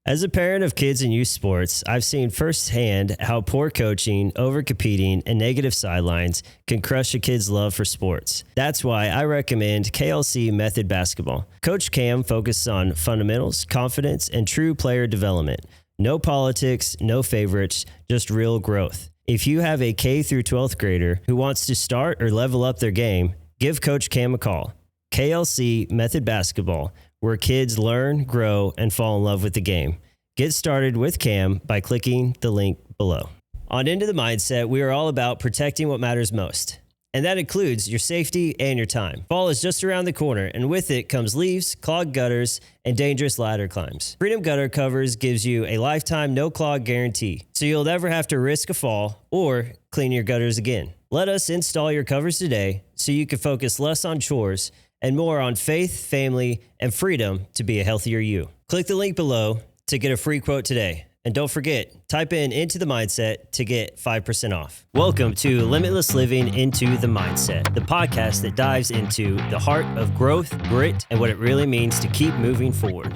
As a parent of kids in youth sports, I've seen firsthand how poor coaching, overcompeting, and negative sidelines can crush a kid's love for sports. That's why I recommend KLC Method Basketball. Coach Cam focuses on fundamentals, confidence, and true player development. No politics, no favorites, just real growth. If you have a K through 12th grader who wants to start or level up their game, give Coach Cam a call. KLC Method Basketball, where kids learn, grow, and fall in love with the game. Get started with Cam by clicking the link below. On Into the Mindset, we are all about protecting what matters most. And that includes your safety and your time. Fall is just around the corner, and with it comes leaves, clogged gutters, and dangerous ladder climbs. Freedom Gutter Covers gives you a lifetime no-clog guarantee, so you'll never have to risk a fall or clean your gutters again. Let us install your covers today so you can focus less on chores and more on faith, family, and freedom to be a healthier you. Click the link below to get a free quote today. And don't forget, type in Into the Mindset to get 5% off. Welcome to Limitless Living Into the Mindset, the podcast that dives into the heart of growth, grit, and what it really means to keep moving forward.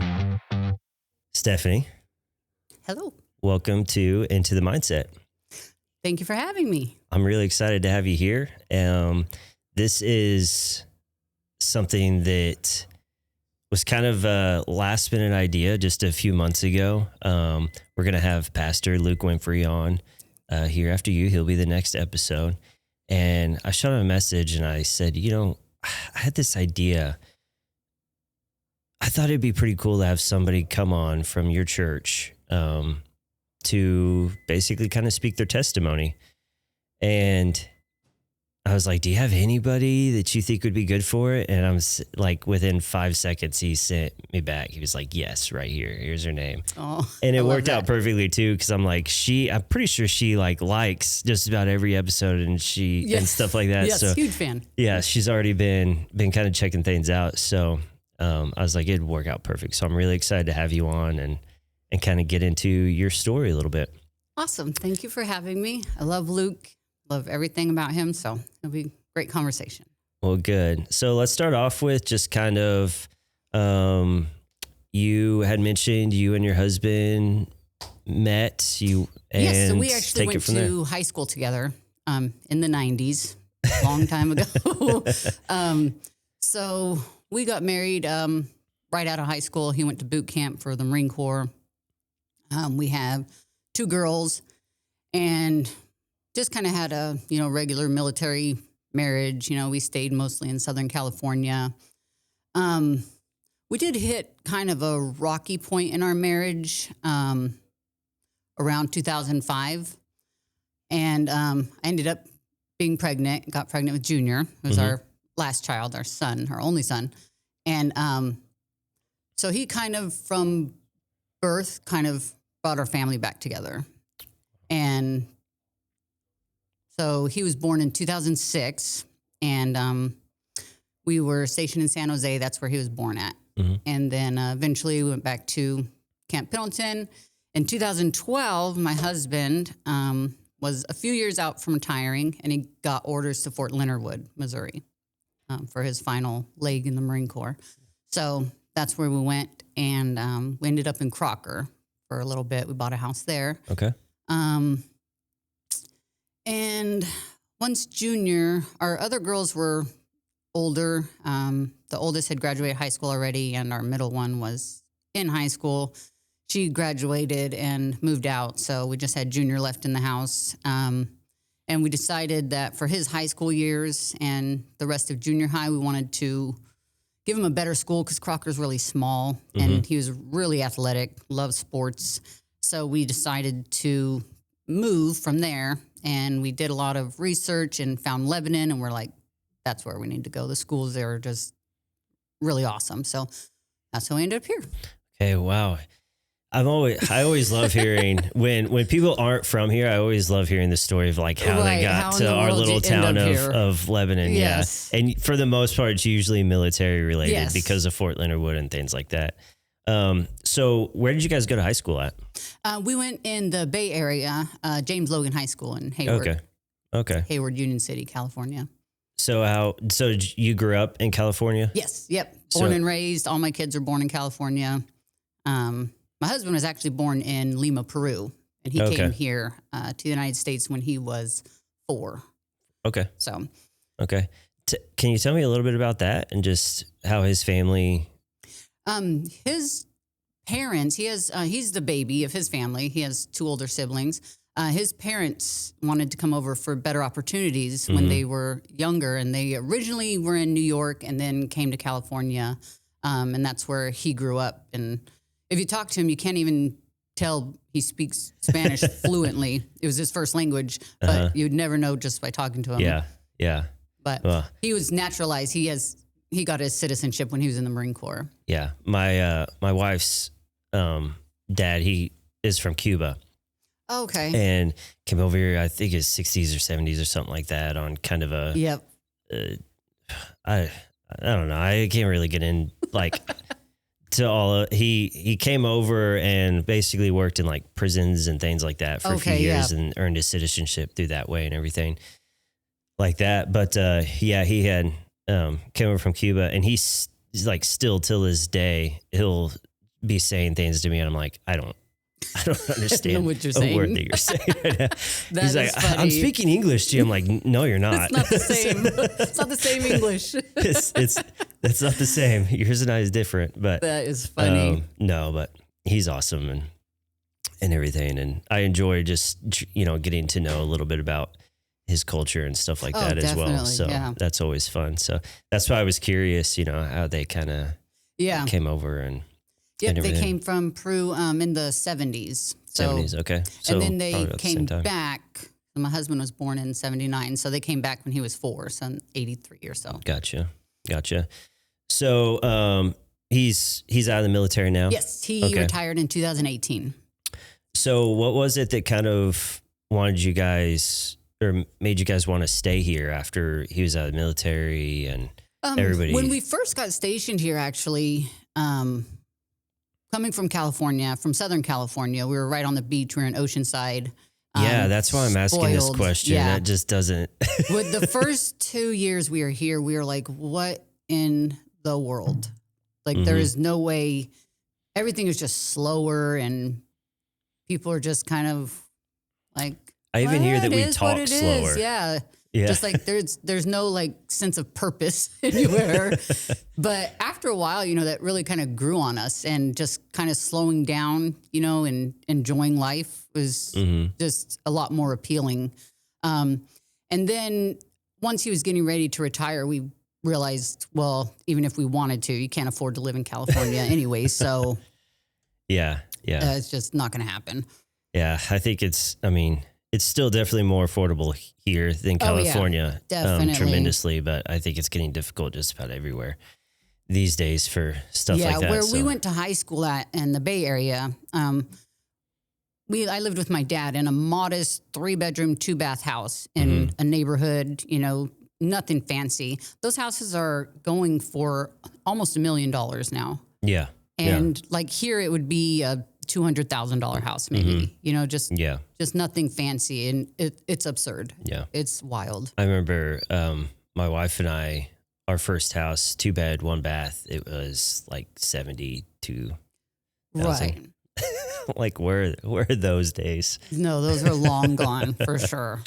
Stephanie. Hello. Welcome to Into the Mindset. Thank you for having me. I'm really excited to have you here. This is something that was kind of a last minute idea just a few months ago. We're going to have Pastor Luke Winfrey on here after you. He'll be the next episode. And I shot him a message and I said, I had this idea. I thought it'd be pretty cool to have somebody come on from your church to basically kind of speak their testimony. And I was like, do you have anybody that you think would be good for it? And I was like, within 5 seconds, he sent me back. He was like, yes, right here. Here's her name. Oh, and it worked out perfectly too. Cause I'm like, I'm pretty sure she likes just about every episode and and stuff like that. Yes, so huge fan. Yeah. She's already been kind of checking things out. So, I was like, it'd work out perfect. So I'm really excited to have you on and kind of get into your story a little bit. Awesome. Thank you for having me. I love Luke. Love everything about him, so it'll be a great conversation. Well, good. So let's start off with just kind of, you had mentioned you and your husband met. Yes, so we actually went to high school together in the 90s, a long time ago. So we got married right out of high school. He went to boot camp for the Marine Corps. We have 2 girls, and just kind of had a, regular military marriage. We stayed mostly in Southern California. We did hit kind of a rocky point in our marriage around 2005. And I ended up being pregnant, got pregnant with Junior, who was our last child, our son, our only son. And so he kind of, from birth, kind of brought our family back together. And so he was born in 2006, and we were stationed in San Jose. That's where he was born at. Mm-hmm. And then eventually we went back to Camp Pendleton. In 2012, my husband was a few years out from retiring, and he got orders to Fort Leonard Wood, Missouri, for his final leg in the Marine Corps. So that's where we went, and we ended up in Crocker for a little bit. We bought a house there. Okay. And once Junior, our other girls were older. The oldest had graduated high school already, and our middle one was in high school. She graduated and moved out, so we just had Junior left in the house. And we decided that for his high school years and the rest of junior high, we wanted to give him a better school because Crocker's really small, and he was really athletic, loved sports. So we decided to move from there. And we did a lot of research and found Lebanon, and we're like, that's where we need to go. The schools there are just really awesome. So that's how we ended up here. Okay, wow. I always love hearing when people aren't from here. I always love hearing the story of like how they got to our little town of Lebanon. Yes. Yeah. And for the most part, it's usually military related because of Fort Leonard Wood and things like that. So where did you guys go to high school at? We went in the Bay Area, James Logan High School in Hayward. Okay. Hayward, Union City, California. So you grew up in California? Yes. Yep. Born and raised. All my kids are born in California. my husband was actually born in Lima, Peru, and he Okay. came here to the United States when he was 4. Okay. So, Okay. Can you tell me a little bit about that and just how his family? his parents, he's the baby of his family. He has 2 older siblings. His parents wanted to come over for better opportunities when they were younger, and they originally were in New York and then came to California, and that's where he grew up. And if you talk to him, you can't even tell he speaks Spanish fluently. It was his first language, but you'd never know just by talking to him. Yeah. But he was naturalized. He got his citizenship when he was in the Marine Corps. Yeah. My wife's dad, he is from Cuba. Okay. And came over here, I think his 60s or 70s or something like that, on kind of a, Yep. I don't know. I can't really get in like to all of, he came over and basically worked in like prisons and things like that for a few years and earned his citizenship through that way and everything like that. But he had came over from Cuba, and he's like still till this day, he'll be saying things to me and I'm like, I don't understand what you're a saying. word that you're saying right now. He's like, funny. I'm speaking English to you. I'm like, no, you're not. It's not the same. It's not the same English. That's not the same. Yours and I is different, but That is funny. no, but he's awesome and everything. And I enjoy just, getting to know a little bit about his culture and stuff like that as well. So that's always fun. So that's why I was curious, how they kind of came over and. Yep, they came from Peru in the 70s. 70s, okay. So and then they the came same time. back. My husband was born in 79, so they came back when he was 4, so in 83 or so. Gotcha. So he's out of the military now? Yes, he retired in 2018. So what was it that kind of wanted you guys, or made you guys want to stay here after he was out of the military and everybody? When we first got stationed here, actually, coming from California, from Southern California, we were right on the beach. We were in Oceanside. Yeah, that's why I'm asking this question. Yeah. That just doesn't. With the first 2 years we were here, we were like, what in the world? Like, there is no way. Everything is just slower, and people are just kind of like, I even hear that we talk slower. Yeah. Just like there's no like sense of purpose anywhere. But after a while, that really kind of grew on us, and just kind of slowing down, and enjoying life was just a lot more appealing. And then once he was getting ready to retire, we realized, well, even if we wanted to, you can't afford to live in California anyway. So it's just not going to happen. Yeah, I think it's still definitely more affordable here than California, definitely. Tremendously, but I think it's getting difficult just about everywhere these days for stuff like that. Yeah, where we went to high school at in the Bay Area, I lived with my dad in a modest 3-bedroom, 2-bath house in a neighborhood, nothing fancy. Those houses are going for almost $1 million now. Yeah. And like here, it would be a $200,000 house, maybe, just nothing fancy. And it's absurd. Yeah. It's wild. I remember my wife and I, our first house, 2-bed, 1-bath, it was like 72,000. Right. Like where are those days? No, those are long gone for sure.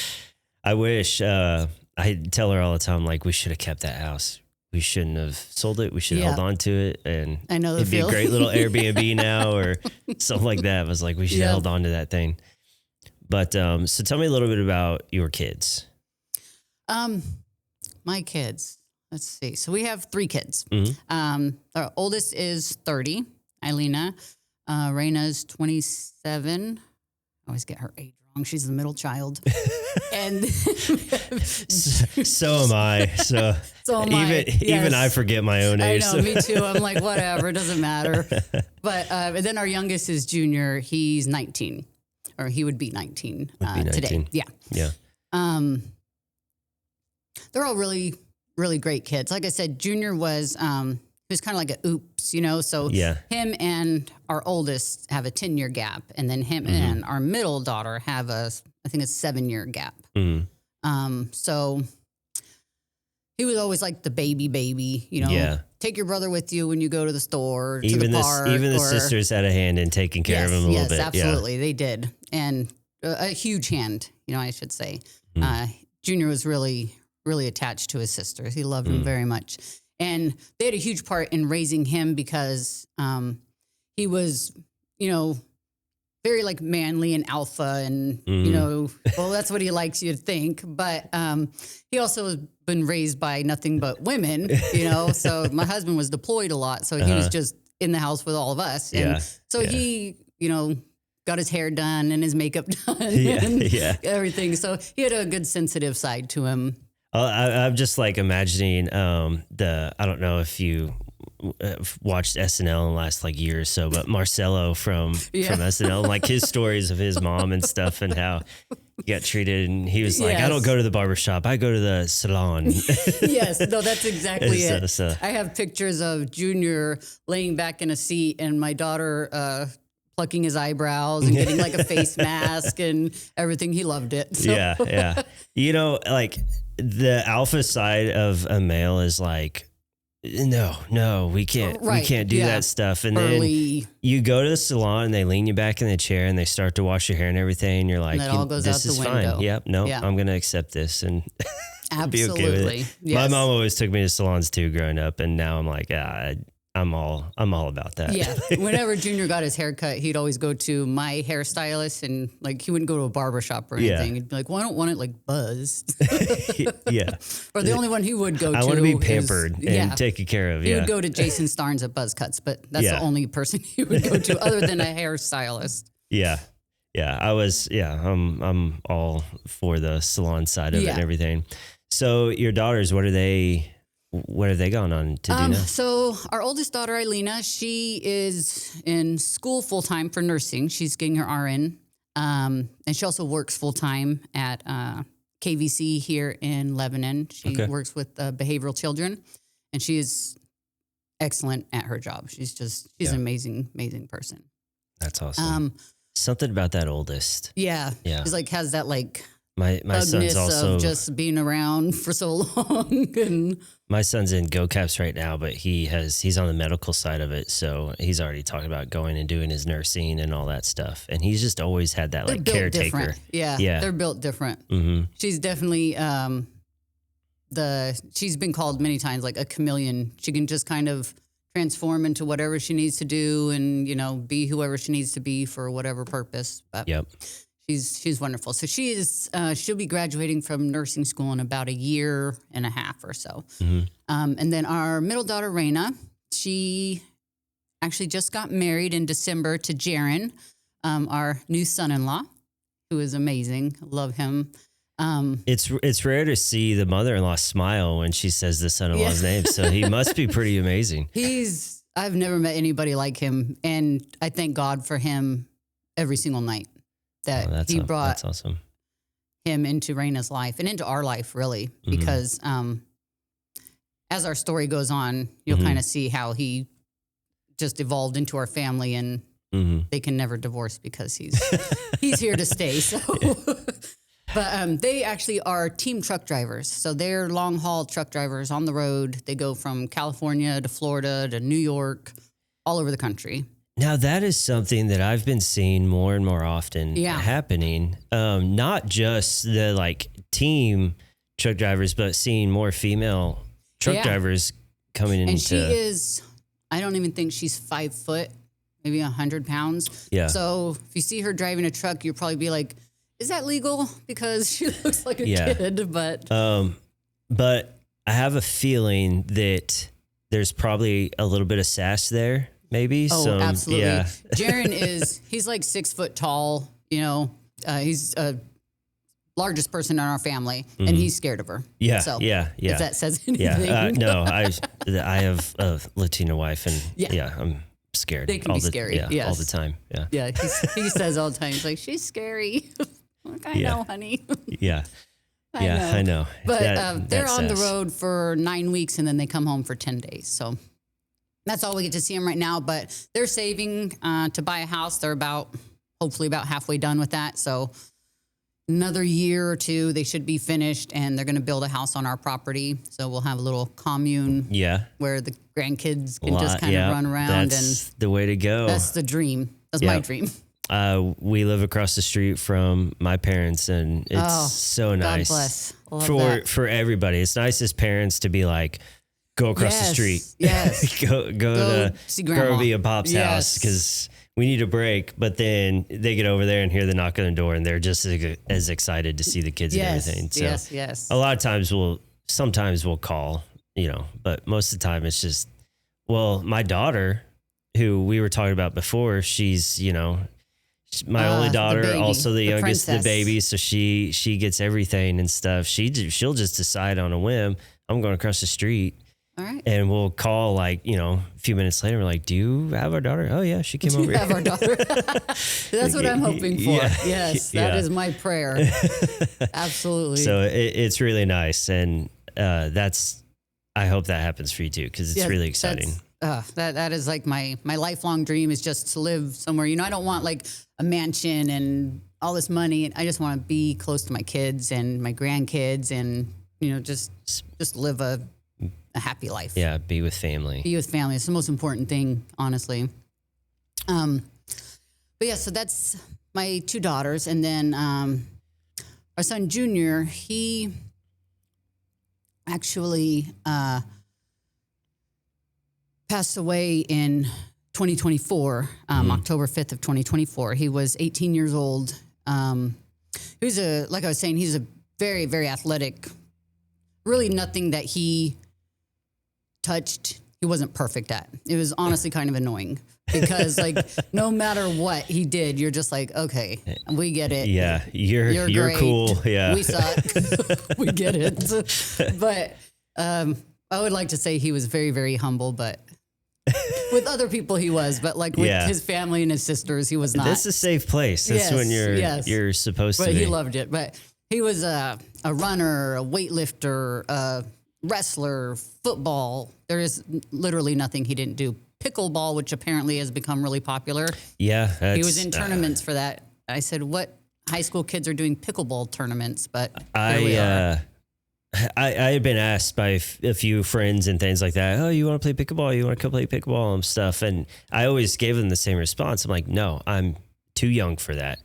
I wish, I tell her all the time, like, we should have kept that house. We shouldn't have sold it. We should have held on to it. And I know it'd be a great little Airbnb now or something like that. It was like, we should have held on to that thing. But, so tell me a little bit about your kids. My kids, let's see. So we have 3 kids. Mm-hmm. Our oldest is 30, Eilina. Raina's 27. I always get her age wrong. She's the middle child. And so am I. So even I forget my own age. I know, me too. I'm like, whatever, it doesn't matter. But and then our youngest is Junior. He's 19, or he would be 19, today. Yeah. They're all really, really great kids. Like I said, Junior was he was kind of like a oops, So him and our oldest have a 10-year gap, and then him and our middle daughter have I think a 7-year gap. So he was always like the baby, you know. Yeah. Take your brother with you when you go to the store, to Even the park. Even the sisters had a hand in taking care of him a little bit. Yes, absolutely. They did. And a huge hand, you know, I should say. Junior was really, really attached to his sisters. He loved them very much. And they had a huge part in raising him because he was, you know, very like manly and alpha and, you know, well, that's what he likes you to think. But he also has been raised by nothing but women, you know. So my husband was deployed a lot. So he was just in the house with all of us. And so he, you know, got his hair done and his makeup done and everything. So he had a good sensitive side to him. I'm just like imagining I don't know if you watched SNL in the last like year or so, but Marcelo from SNL, like his stories of his mom and stuff and how he got treated. And he was like, I don't go to the barbershop. I go to the salon. Yes. No, that's exactly it. So. I have pictures of Junior laying back in a seat and my daughter, plucking his eyebrows and getting like a face mask and everything. He loved it. So. Yeah. You know, like the alpha side of a male is like, no, we can't do that stuff. And Early. then you go to the salon and they lean you back in the chair and they start to wash your hair and everything. And you're like, and all goes this out is the window. fine. Yep. No, I'm going to accept this and absolutely. be okay with it. Yes. My mom always took me to salons too growing up. And now I'm like, I'm all about that. Yeah. Whenever Junior got his hair cut, he'd always go to my hairstylist and like he wouldn't go to a barbershop or anything. He'd be like, well, I don't want it like buzzed. Yeah. Or the only one he would go to. I want to be pampered and taken care of. He would go to Jason Starnes at Buzz Cuts, but that's the only person he would go to other than a hairstylist. Yeah. Yeah. I'm all for the salon side of it and everything. So your daughters, what have they gone on to do now? So our oldest daughter, Eilina, she is in school full-time for nursing. She's getting her RN. And she also works full-time at KVC here in Lebanon. She works with behavioral children, and she is excellent at her job. She's an amazing, amazing person. That's awesome. Something about that oldest. Yeah. She's like, has that like... My son's also of just being around for so long. And my son's in Go Caps right now, but he's on the medical side of it. So he's already talking about going and doing his nursing and all that stuff. And he's just always had that like caretaker. Different. Yeah. They're built different. Mm-hmm. She's definitely, she's been called many times like a chameleon. She can just kind of transform into whatever she needs to do and, you know, be whoever she needs to be for whatever purpose. But she's wonderful. So she'll be graduating from nursing school in about a year and a half or so. Mm-hmm. And then our middle daughter, Raina, she actually just got married in December to Jaron, our new son-in-law, who is amazing. Love him. It's rare to see the mother-in-law smile when she says the son-in-law's name. So he must be pretty amazing. I've never met anybody like him. And I thank God for him every single night. That he brought that's awesome. him into Raina's life and into our life, really, because as our story goes on, you'll kind of see how he just evolved into our family, and they can never divorce because he's here to stay. So, but they actually are team truck drivers, so they're long haul truck drivers on the road. They go from California to Florida to New York, all over the country. Now, that is something that I've been seeing more and more often happening. Not just the like team truck drivers, but seeing more female truck drivers coming into. And she is, I don't even think she's 5 foot, maybe 100 pounds. Yeah. So if you see her driving a truck, you'll probably be like, is that legal? Because she looks like a kid, but. But I have a feeling that there's probably a little bit of sass there. Maybe. Oh, absolutely. Yeah. Jaron he's like 6 foot tall, you know, he's largest person in our family and he's scared of her. Yeah. So yeah. if that says anything. Yeah. No, I have a Latina wife and I'm scared. They can be scary. All the time. Yeah. Yeah. He says all the time, he's like, she's scary. I'm like, I know, honey. Yeah. I know. But they're on the road for 9 weeks and then they come home for 10 days. So that's all we get to see them right now, but they're saving to buy a house. They're hopefully about halfway done with that. So, another year or two, they should be finished, and they're going to build a house on our property. So we'll have a little commune where the grandkids can just kind of run around. That's the way to go. That's the dream. That's my dream. We live across the street from my parents, and it's so nice. God bless. For everybody. It's nice as parents to be like, go across the street. Yes. go to see grandma. Grandma and Pop's house because we need a break. But then they get over there and hear the knock on the door, and they're just as excited to see the kids and everything. So yes. A lot of times sometimes we'll call, but most of the time it's just, my daughter, who we were talking about before, she's, my only daughter, also the youngest, the baby. So she gets everything and stuff. She'll just decide on a whim, I'm going across the street. All right. And we'll call a few minutes later. We're like, do you have our daughter? Oh yeah. She came over. Have our daughter. That's what I'm hoping for. Yeah. Yes. That is my prayer. Absolutely. So it's really nice. And I hope that happens for you too, because it's really exciting. That is like my lifelong dream is just to live somewhere. I don't want like a mansion and all this money. I just want to be close to my kids and my grandkids, and just live a happy life. Yeah, be with family. Be with family. It's the most important thing, honestly. But yeah, so that's my two daughters, and then our son Junior. He actually passed away in 2024, October 5th of 2024. He was 18 years old. He was like I was saying, he's a very, very athletic. Really nothing that he touched, he wasn't perfect at. It was honestly kind of annoying because no matter what he did, you're just like, okay, we get it. Yeah. You're great. Cool. Yeah. We suck. We get it. But I would like to say he was very, very humble, but with other people he was, but with his family and his sisters, he was not. That's a safe place. That's when you're supposed to be. But he loved it. But he was a runner, a weightlifter, a wrestler, football. There is literally nothing he didn't do. Pickleball, which apparently has become really popular. Yeah. He was in tournaments for that. I said, what high school kids are doing pickleball tournaments? But I had been asked by a few friends and things like that. Oh, you want to play pickleball? You want to come play pickleball and stuff? And I always gave them the same response. I'm like, no, I'm too young for that.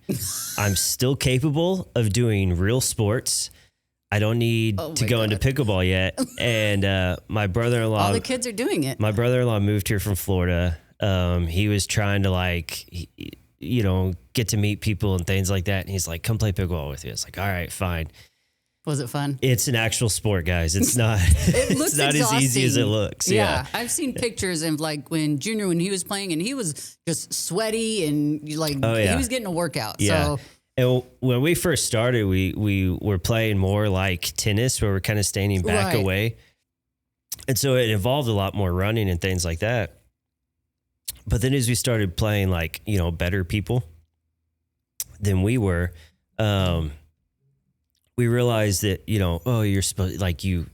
I'm still capable of doing real sports. I don't need to go into pickleball yet. And my brother-in-law, all the kids are doing it. My brother-in-law moved here from Florida. He was trying to get to meet people and things like that. And he's like, come play pickleball with me. It's like, all right, fine. Was it fun? It's an actual sport, guys. It's not. It looks it's not exhausting. as easy as it looks. Yeah. I've seen pictures of when Junior, when he was playing, and he was just sweaty and he was getting a workout. Yeah. So. And when we first started, we were playing more like tennis, where we're kind of standing back away, and so it involved a lot more running and things like that. But then as we started playing better people than we were, we realized that, you're supposed, you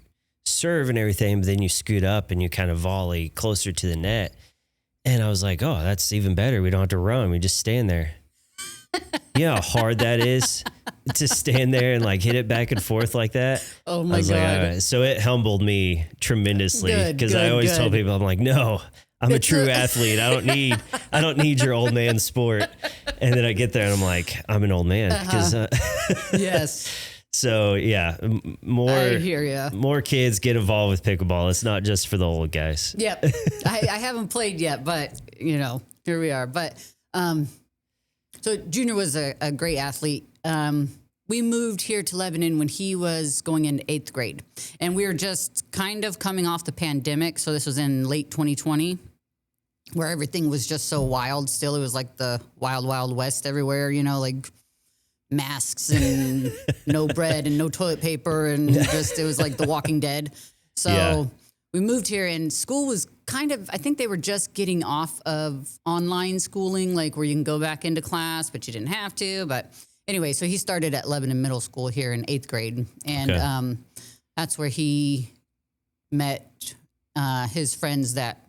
serve and everything, but then you scoot up and you kind of volley closer to the net. And I was like, oh, that's even better. We don't have to run. We just stand there. You know how hard that is to stand there and hit it back and forth like that? Oh my God. All right. So it humbled me tremendously because I always tell people, I'm like, no, I'm a true athlete. I don't need your old man sport. And then I get there and I'm like, I'm an old man. Yes. So yeah, I hear ya. More kids get involved with pickleball. It's not just for the old guys. Yep. I haven't played yet, but here we are. But, so Junior was a great athlete. We moved here to Lebanon when he was going into 8th grade, and we were just kind of coming off the pandemic. So this was in late 2020, where everything was just so wild. Still, it was like the wild, wild west everywhere, masks and no bread and no toilet paper. And it was like The Walking Dead. So we moved here, and school was I think they were just getting off of online schooling, where you can go back into class, but you didn't have to. But anyway, so he started at Lebanon Middle School here in 8th grade. And that's where he met his friends that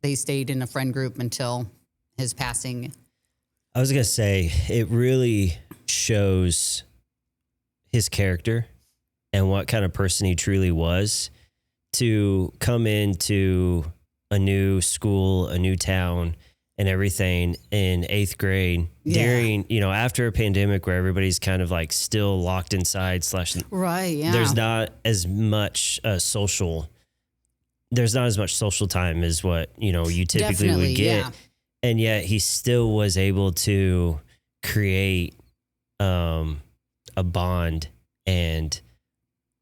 they stayed in a friend group until his passing. I was going to say, it really shows his character and what kind of person he truly was to come into a new school, a new town, and everything in 8th grade during, after a pandemic where everybody's kind of like still locked inside / right. Yeah. There's not as much social time as what, you typically Definitely, would get. yeah. And yet he still was able to create a bond and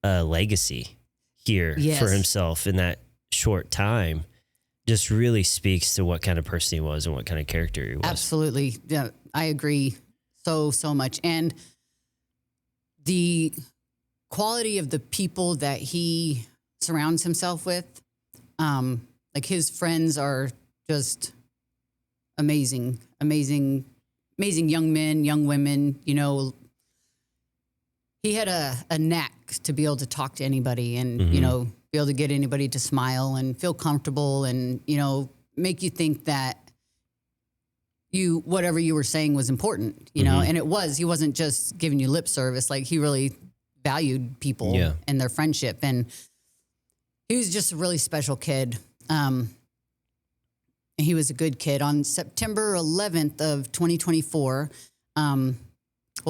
a legacy here for himself in that short time. Just really speaks to what kind of person he was and what kind of character he was. Absolutely. Yeah, I agree so much. And the quality of the people that he surrounds himself with, like his friends are just amazing young men, young women. He had a knack to be able to talk to anybody and, be able to get anybody to smile and feel comfortable and, make you think that whatever you were saying was important, and it was. He wasn't just giving you lip service. Like, he really valued people and their friendship. And he was just a really special kid. He was a good kid. On September 11th of 2024,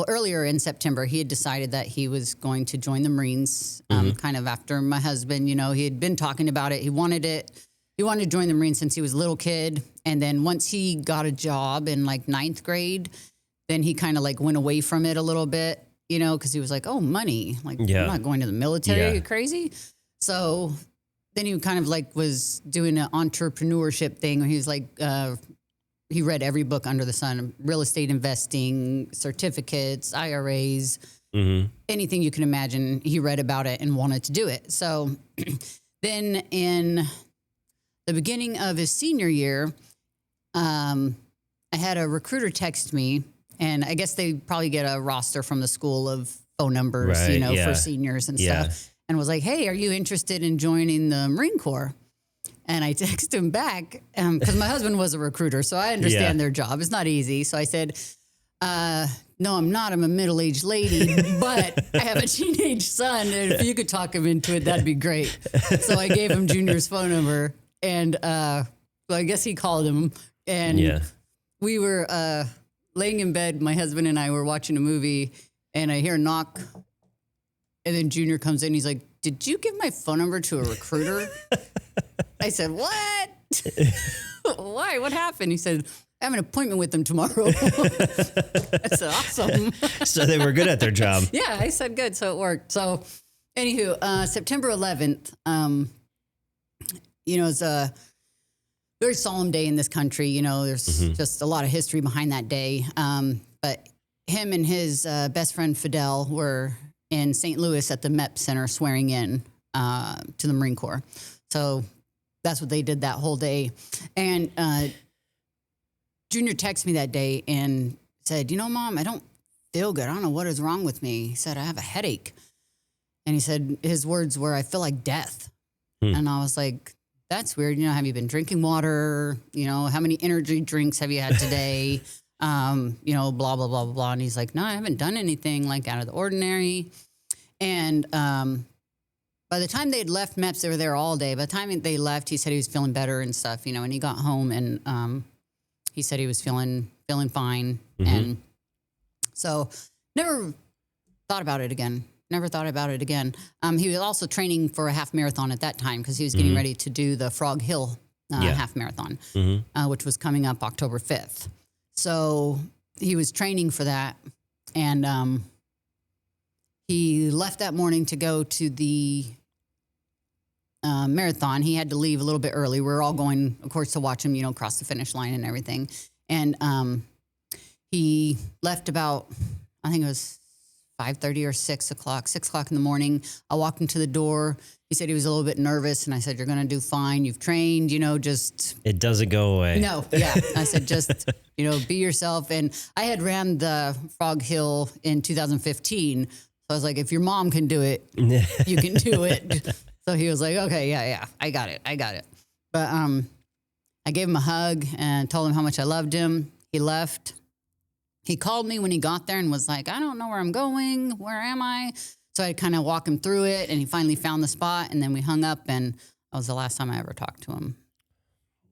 earlier in September, he had decided that he was going to join the Marines, kind of after my husband. He had been talking about it. He wanted to join the Marines since he was a little kid. And then once he got a job in like 9th grade, then he kind of like went away from it a little bit, because he was like, oh, money. Like, I'm not going to the military. Are you crazy? So then he kind of like was doing an entrepreneurship thing where he was like, he read every book under the sun, real estate investing, certificates, IRAs, anything you can imagine. He read about it and wanted to do it. So then in the beginning of his senior year, I had a recruiter text me, and I guess they probably get a roster from the school of phone numbers, for seniors and stuff, and was like, hey, are you interested in joining the Marine Corps? And I texted him back because my husband was a recruiter, so I understand their job. It's not easy. So I said, no, I'm not. I'm a middle-aged lady, but I have a teenage son. And if you could talk him into it, that'd be great. So I gave him Junior's phone number, and I guess he called him. And we were laying in bed. My husband and I were watching a movie, and I hear a knock. And then Junior comes in. He's like, did you give my phone number to a recruiter? I said, what? Why? What happened? He said, I have an appointment with them tomorrow. I said, awesome. So they were good at their job. Yeah, I said good. So it worked. So anywho, September 11th, it's a very solemn day in this country. There's just a lot of history behind that day. But him and his best friend Fidel were in St. Louis at the MEP Center swearing in to the Marine Corps. So that's what they did that whole day. And Junior texted me that day and said, Mom, I don't feel good. I don't know what is wrong with me. He said, I have a headache. And he said, his words were, I feel like death. And I was like, that's weird. Have you been drinking water? How many energy drinks have you had today? Blah, blah, blah, blah, blah. And he's like, no, I haven't done anything like out of the ordinary. And by the time they'd left MEPS, they were there all day. By the time they left, he said he was feeling better and stuff, and he got home and he said he was feeling fine. And so never thought about it again. He was also training for a half marathon at that time because he was getting ready to do the Frog Hill half marathon, which was coming up October 5th. So he was training for that. And he left that morning to go to the marathon. He had to leave a little bit early. We were all going, of course, to watch him, cross the finish line and everything. And he left about, I think it was 5:30 or 6 o'clock in the morning. I walked into the door. He said he was a little bit nervous. And I said, you're going to do fine. You've trained, just. It doesn't go away. No. Yeah. I said, just, be yourself. And I had ran the Frog Hill in 2015. So I was like, if your mom can do it, you can do it. So he was like, okay, yeah, I got it. But I gave him a hug and told him how much I loved him. He left. he called me when he got there and was like, I don't know where I'm going. Where am I? So I kind of walk him through it, and he finally found the spot, and then we hung up, and that was the last time I ever talked to him.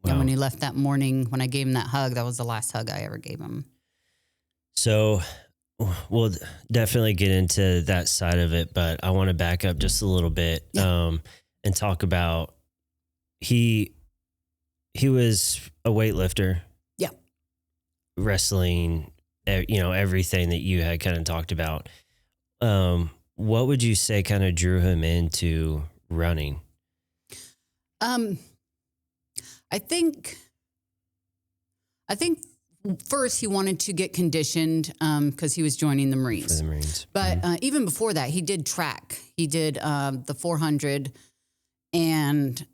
Wow. And when he left that morning, when I gave him that hug, that was the last hug I ever gave him. So we'll definitely get into that side of it, but I want to back up just a little bit and talk about he was a weightlifter. Yeah. Wrestling, everything that you had kind of talked about. What would you say kind of drew him into running? I think first he wanted to get conditioned because he was joining the Marines. For the Marines. But even before that, he did track. He did the 400, and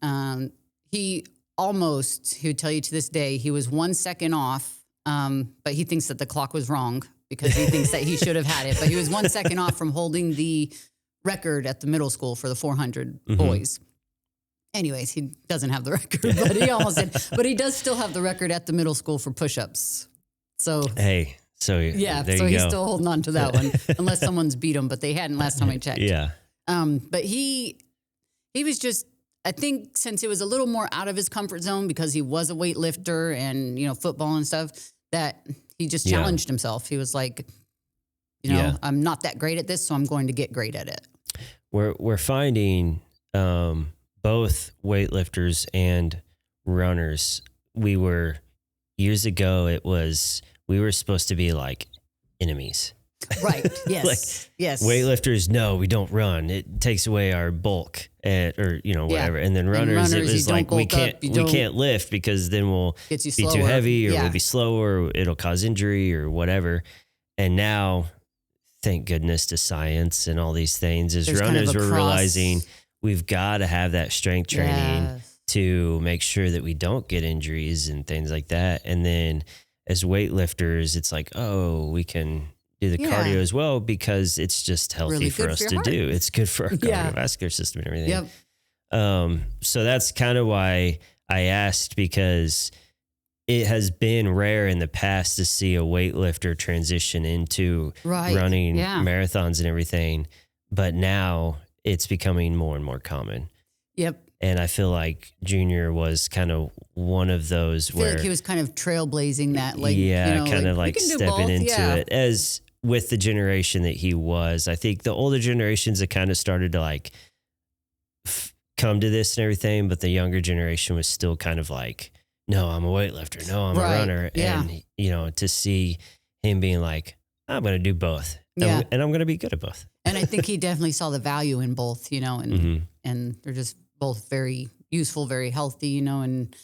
he would tell you to this day, he was 1 second off, but he thinks that the clock was wrong because he thinks that he should have had it. But he was 1 second off from holding the record at the middle school for the 400 boys. Anyways, he doesn't have the record, but he almost did. But he does still have the record at the middle school for push-ups. So hey, so yeah, there so you he's go. still holding on to that one, unless someone's beat him. But they hadn't last time I checked. Yeah. But he was just, I think, since it was a little more out of his comfort zone because he was a weightlifter and football and stuff, that he just challenged himself. He was like, I'm not that great at this, so I'm going to get great at it. We're finding both weightlifters and runners. We were years ago. We were supposed to be like enemies. Right. Yes. Yes. Weightlifters, no, we don't run. It takes away our bulk whatever. Yeah. And then runners, it was like we can't lift because then we'll be too heavy, or we'll be slower, or it'll cause injury or whatever. And now, thank goodness to science and all these things, as runners we're realizing we've got to have that strength training to make sure that we don't get injuries and things like that. And then as weightlifters, it's like, oh, we can do the cardio as well because it's just healthy really for us to do. It's good for our cardiovascular system and everything. Yep. So that's kind of why I asked, because it has been rare in the past to see a weightlifter transition into running marathons and everything. But now it's becoming more and more common. Yep. And I feel like Junior was kind of one of those where like he was kind of trailblazing that, kind of like stepping into it as with the generation that he was. I think the older generations have kind of started to like come to this and everything, but the younger generation was still kind of like, no, I'm a weightlifter. No, I'm a runner. Yeah. And, to see him being like, I'm going to do both. And I'm going to be good at both. And I think he definitely saw the value in both, and they're just both very useful, very healthy, and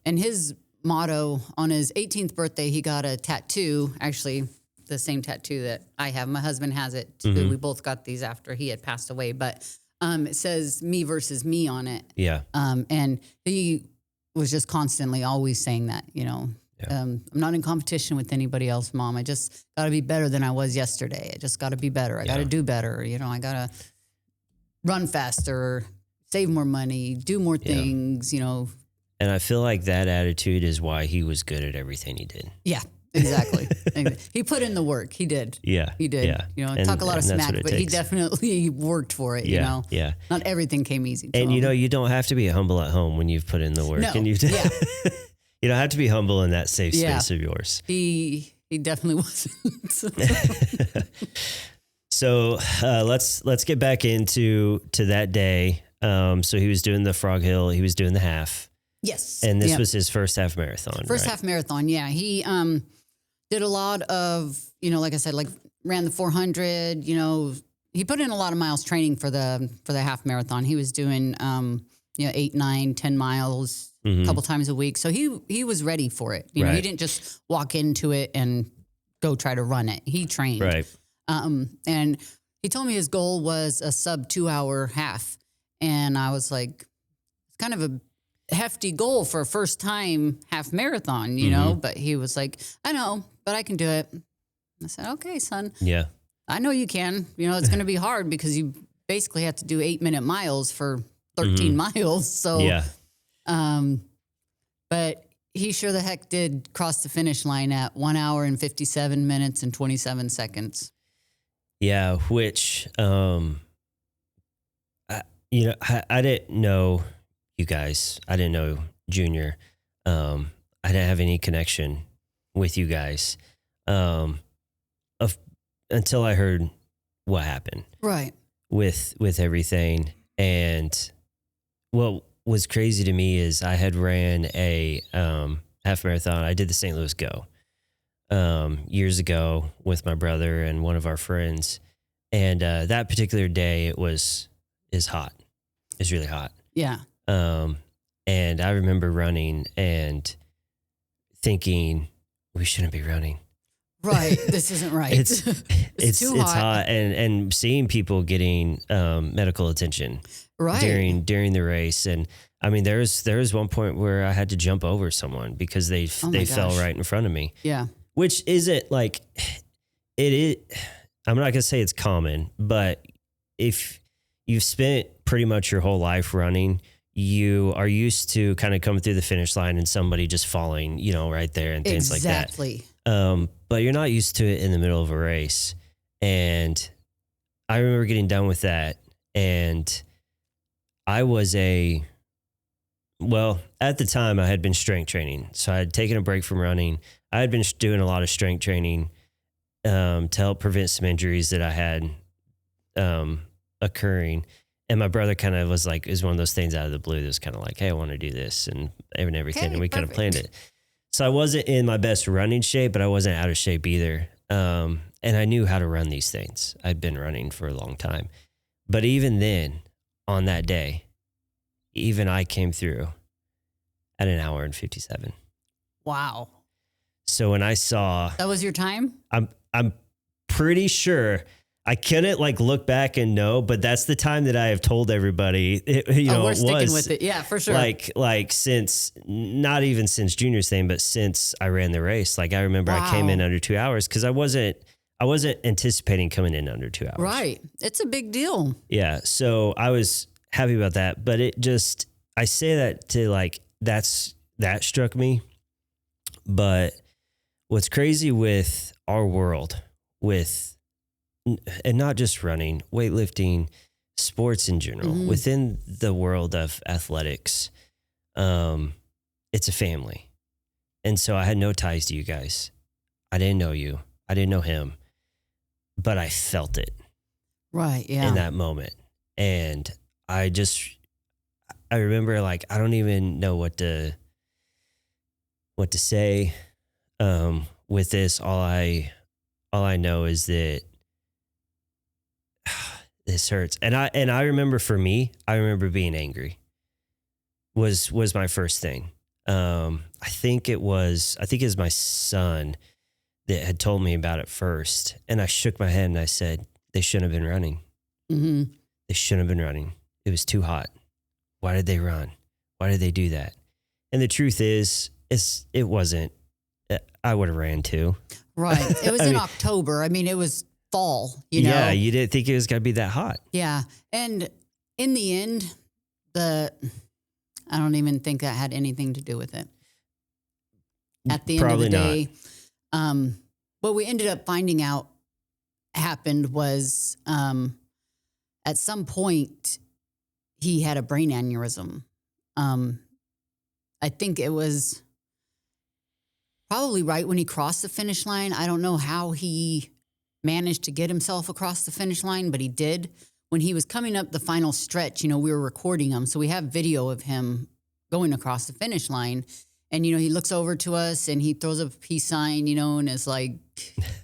his motto on his 18th birthday, he got a tattoo, actually the same tattoo that I have. My husband has it too. We both got these after he had passed away, but it says me versus me on it. Yeah. And he was just constantly always saying that, I'm not in competition with anybody else, Mom. I just got to be better than I was yesterday. I just got to be better. I got to do better. I got to run faster, save more money, do more things, And I feel like that attitude is why he was good at everything he did. Yeah, exactly. He put in the work. He did. Yeah. He did. Yeah. Talk a lot of smack, but he definitely worked for it, Yeah. Not everything came easy to him. You don't have to be humble at home when you've put in the work. No. And you don't have to be humble in that safe space of yours. He definitely wasn't. So let's get back into that day. So he was doing the Frog Hill. He was doing the half. Yes. And this was his first half marathon. First half marathon. Yeah. He did a lot of, like I said, like ran the 400. He put in a lot of miles training for the half marathon. He was doing 8, 9, 10 miles. A couple times a week. So he was ready for it. He didn't just walk into it and go try to run it. He trained. Right. And he told me his goal was a sub 2 hour half. And I was like, it's kind of a hefty goal for a first time half marathon, but he was like, I know, but I can do it. I said, okay, son. Yeah. I know you can. It's going to be hard because you basically have to do 8-minute miles for 13 miles. So, but he sure the heck did cross the finish line at 1 hour and 57 minutes and 27 seconds. Yeah, which, I didn't know you guys. I didn't know Junior. I didn't have any connection with you guys until I heard what happened. Right. With everything. And what was crazy to me is I had ran a half marathon. I did the St. Louis Go years ago with my brother and one of our friends. And that particular day, is hot. It's really hot. Yeah. And I remember running and thinking, we shouldn't be running. Right. This isn't right. It's hot. And seeing people getting medical attention right. during the race. And I mean, there was one point where I had to jump over someone because they fell right in front of me. Yeah. Which isn't like, it is, I'm not going to say it's common, but if you've spent pretty much your whole life running, you are used to kind of coming through the finish line and somebody just falling, right there and things like that. Exactly. But you're not used to it in the middle of a race. And I remember getting done with that. And I was at the time I had been strength training. So I had taken a break from running. I had been doing a lot of strength training to help prevent some injuries that I had occurring. And my brother kind of was like, is one of those things out of the blue that was kind of like, hey, I want to do this and everything. Okay, and we kind of perfect. planned it. So I wasn't in my best running shape, but I wasn't out of shape either. And I knew how to run these things. I'd been running for a long time. But even then, on that day, even I came through at 1 hour and 57. Wow. So when I saw... That was your time? I'm pretty sure... I couldn't look back and know, but that's the time that I have told everybody. We're sticking with it. Yeah, for sure. Like since, not even since Junior's thing, but since I ran the race. Like I remember I came in under 2 hours because I wasn't anticipating coming in under 2 hours. Right. It's a big deal. Yeah. So I was happy about that, but I say that to that struck me. But what's crazy with our world and not just running, weightlifting, sports in general, within the world of athletics, it's a family. And so I had no ties to you guys. I didn't know you. I didn't know him, but I felt it. Right. Yeah. In that moment. And I remember I don't even know what to say, with this. All I know is that this hurts. And I remember for me, I remember being angry was my first thing. I think it was my son that had told me about it first. And I shook my head and I said, they shouldn't have been running. Mm-hmm. They shouldn't have been running. It was too hot. Why did they run? Why did they do that? And the truth is, it wasn't, I would have ran too. Right. It was in October. I mean, it was fall, Yeah, you didn't think it was going to be that hot. Yeah. And in the end, I don't even think that had anything to do with it. At the end of the day, what we ended up finding out happened was at some point he had a brain aneurysm. I think it was probably right when he crossed the finish line. I don't know how he managed to get himself across the finish line, but he did. When he was coming up the final stretch, we were recording him. So we have video of him going across the finish line. And, he looks over to us and he throws up a peace sign, and is like,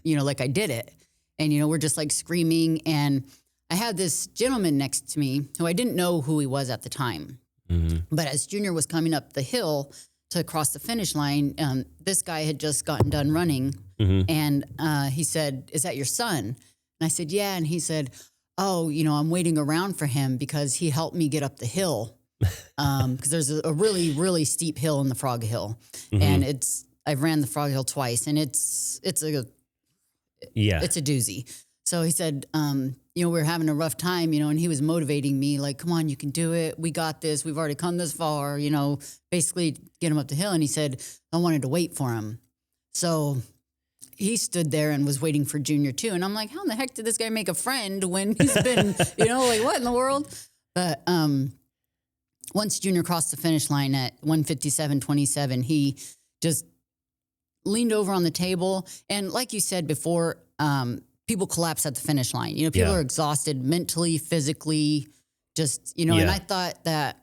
like I did it. And, we're just screaming. And I had this gentleman next to me who I didn't know who he was at the time. Mm-hmm. But as Junior was coming up the hill to cross the finish line, this guy had just gotten done running. Mm-hmm. And he said, "Is that your son?" And I said, "Yeah." And he said, "Oh, I'm waiting around for him because he helped me get up the hill. Because there's a really, really steep hill in the Frog Hill. Mm-hmm. And I've ran the Frog Hill twice and it's a doozy." So he said, we were having a rough time, and he was motivating me like, come on, you can do it. We got this. We've already come this far, basically get him up the hill. And he said, I wanted to wait for him. So he stood there and was waiting for Junior too. And I'm like, how in the heck did this guy make a friend when he's been, like what in the world? But once Junior crossed the finish line at 1:57.27, he just leaned over on the table. And like you said before, people collapse at the finish line. People are exhausted mentally, physically, just, and I thought that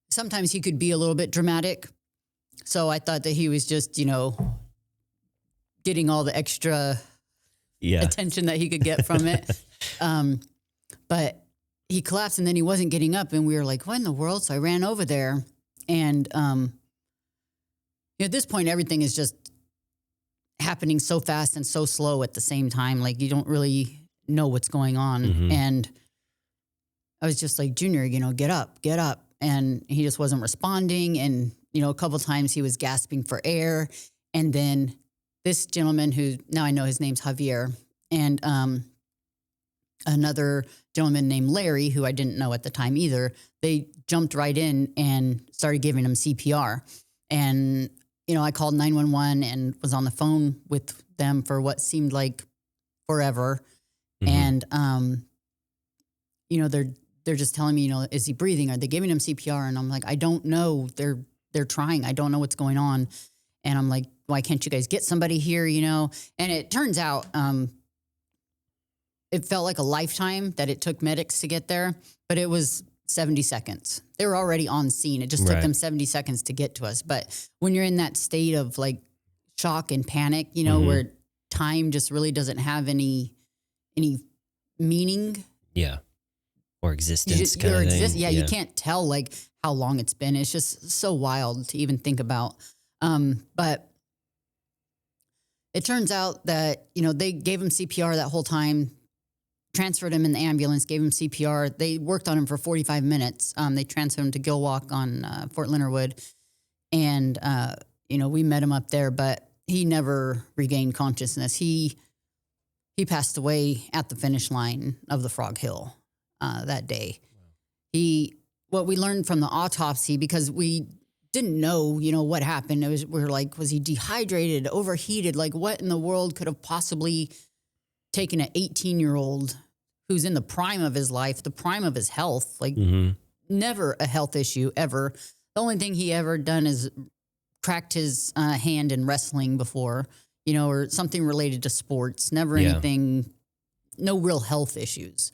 sometimes he could be a little bit dramatic. So I thought that he was just, getting all the extra attention that he could get from it. But he collapsed and then he wasn't getting up and we were like, what in the world? So I ran over there and at this point, everything is just happening so fast and so slow at the same time. Like you don't really know what's going on. Mm-hmm. And I was just like, Junior, get up. And he just wasn't responding. And, a couple times he was gasping for air. And then this gentleman who now I know his name's Javier and another gentleman named Larry, who I didn't know at the time either, they jumped right in and started giving him CPR. And, I called 911 and was on the phone with them for what seemed like forever. Mm-hmm. And, they're just telling me, is he breathing? Are they giving him CPR? And I'm like, I don't know. They're trying. I don't know what's going on. And I'm like, why can't you guys get somebody here? And it turns out, it felt like a lifetime that it took medics to get there, but it was 70 seconds. They were already on scene. It just took them 70 seconds to get to us. But when you're in that state of like shock and panic, mm-hmm. where time just really doesn't have any meaning. Yeah. Or existence. You can't tell like how long it's been. It's just so wild to even think about. But it turns out that, they gave him CPR that whole time, transferred him in the ambulance, gave him CPR. They worked on him for 45 minutes. They transferred him to Gilwalk on Fort Leonard Wood. And, we met him up there, but he never regained consciousness. He passed away at the finish line of the Frog Hill that day. What we learned from the autopsy, because we didn't know, what happened. We were like, was he dehydrated, overheated? Like what in the world could have possibly taken an 18-year-old who's in the prime of his life, the prime of his health, like mm-hmm. never a health issue ever. The only thing he ever done is cracked his hand in wrestling before, or something related to sports, never anything, no real health issues.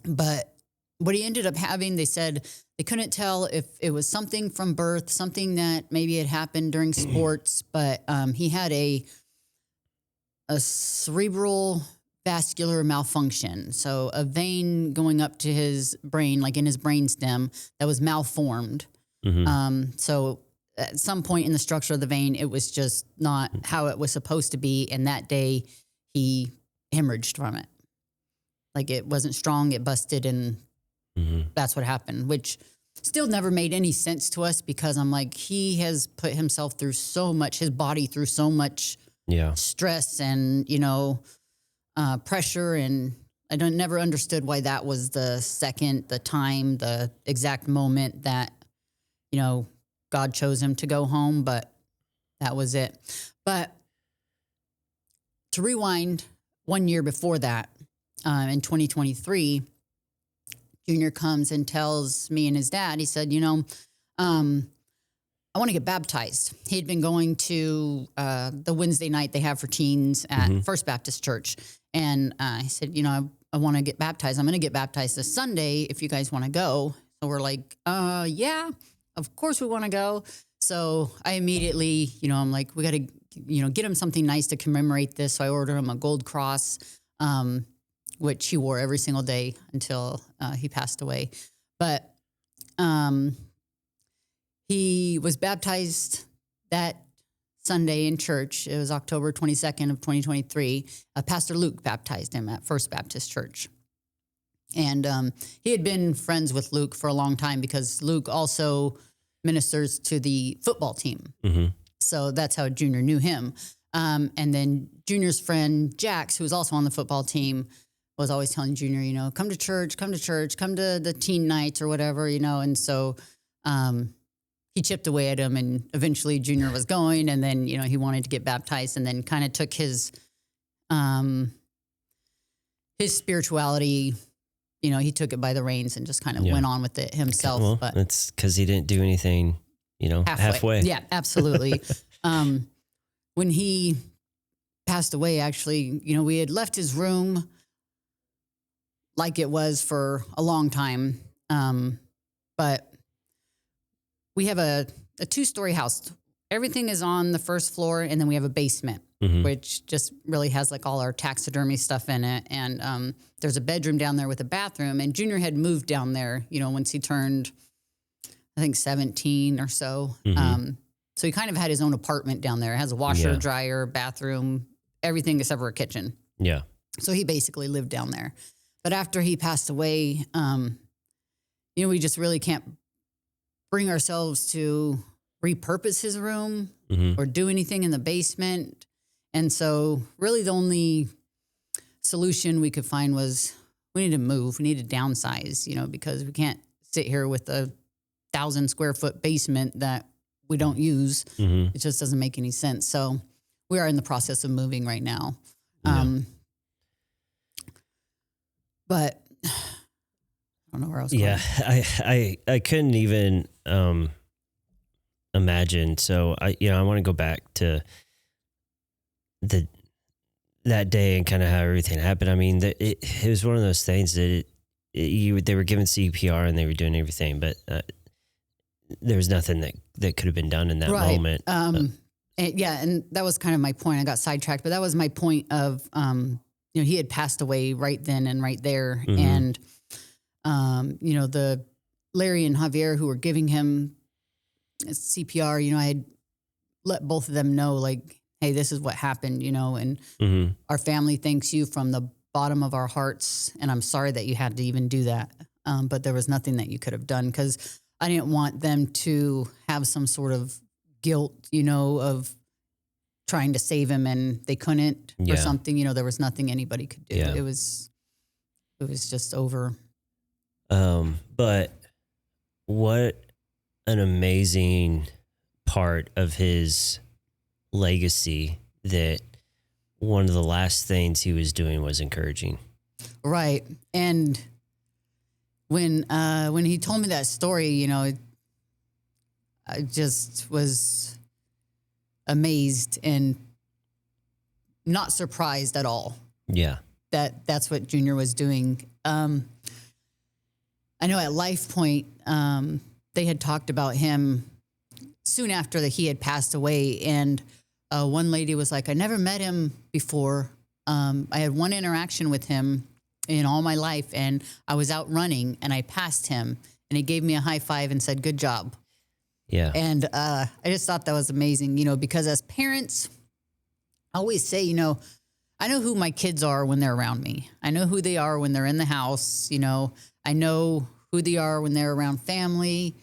But what he ended up having, they said they couldn't tell if it was something from birth, something that maybe had happened during sports, but he had a cerebral vascular malfunction. So a vein going up to his brain, like in his brainstem, that was malformed. Mm-hmm. So at some point in the structure of the vein, it was just not how it was supposed to be. And that day he hemorrhaged from it. Like it wasn't strong, it busted, and mm-hmm. that's what happened, which still never made any sense to us because I'm like, he has put himself through so much, his body through so much stress and, pressure. And I never understood why that was the time, the exact moment that, God chose him to go home, but that was it. But to rewind 1 year before that, in 2023, Junior comes and tells me and his dad, he said, I want to get baptized. He had been going to the Wednesday night they have for teens at mm-hmm. First Baptist Church. And he said, I want to get baptized. I'm going to get baptized this Sunday if you guys want to go. So we're like, yeah, of course we want to go. So I immediately, I'm like, we got to, get him something nice to commemorate this. So I ordered him a gold cross, which he wore every single day until he passed away. But he was baptized that Sunday in church. It was October 22nd of 2023. Pastor Luke baptized him at First Baptist Church. And he had been friends with Luke for a long time because Luke also ministers to the football team. Mm-hmm. So that's how Junior knew him. And then Junior's friend, Jax, who was also on the football team, was always telling Junior, you know, come to church, come to the teen nights or whatever, you know. And so he chipped away at him, and eventually Junior was going. And then, you know, he wanted to get baptized, and then kind of took his spirituality, you know, he took it by the reins and just kind of went on with it himself. Well, but it's because he didn't do anything, you know, halfway. Yeah, absolutely. When he passed away, actually, you know, we had left his room like it was for a long time. But we have a 2-story house. Everything is on the first floor, and then we have a basement, which just really has like all our taxidermy stuff in it. And there's a bedroom down there with a bathroom. And Junior had moved down there, you know, once he turned, I think, 17 or so. So he kind of had his own apartment down there. It has a washer, dryer, bathroom, everything except for a kitchen. Yeah. So he basically lived down there. But after he passed away, you know, we just really can't bring ourselves to repurpose his room or do anything in the basement. And so really the only solution we could find was we need to move. We need to downsize, you know, because we can't sit here with a 1,000 square foot basement that we don't use. It just doesn't make any sense. So we are in the process of moving right now. But I don't know where else. Yeah, I couldn't even imagine. So I want to go back to that day and kind of how everything happened. I mean, it was one of those things that they were giving CPR and they were doing everything, but there was nothing that could have been done in that moment. And that was kind of my point. I got sidetracked, but that was my point of, you know, he had passed away right then and right there. And, you know, the Larry and Javier who were giving him CPR, you know, I had let both of them know, like, hey, this is what happened, you know, and our family thanks you from the bottom of our hearts. And I'm sorry that you had to even do that. But there was nothing that you could have done, because I didn't want them to have some sort of guilt, you know, of trying to save him and they couldn't or something. You know, there was nothing anybody could do. It was just over. But what an amazing part of his legacy that one of the last things he was doing was encouraging. Right. And when he told me that story, you know, I just was amazed and not surprised at all. Yeah. That's what Junior was doing. I know at Life Point, they had talked about him soon after that he had passed away. And one lady was like, I never met him before. I had one interaction with him in all my life, and I was out running and I passed him and he gave me a high five and said, good job. Yeah. And I just thought that was amazing, you know, because as parents, I always say, you know, I know who my kids are when they're around me. I know who they are when they're in the house. You know, I know who they are when they're around family.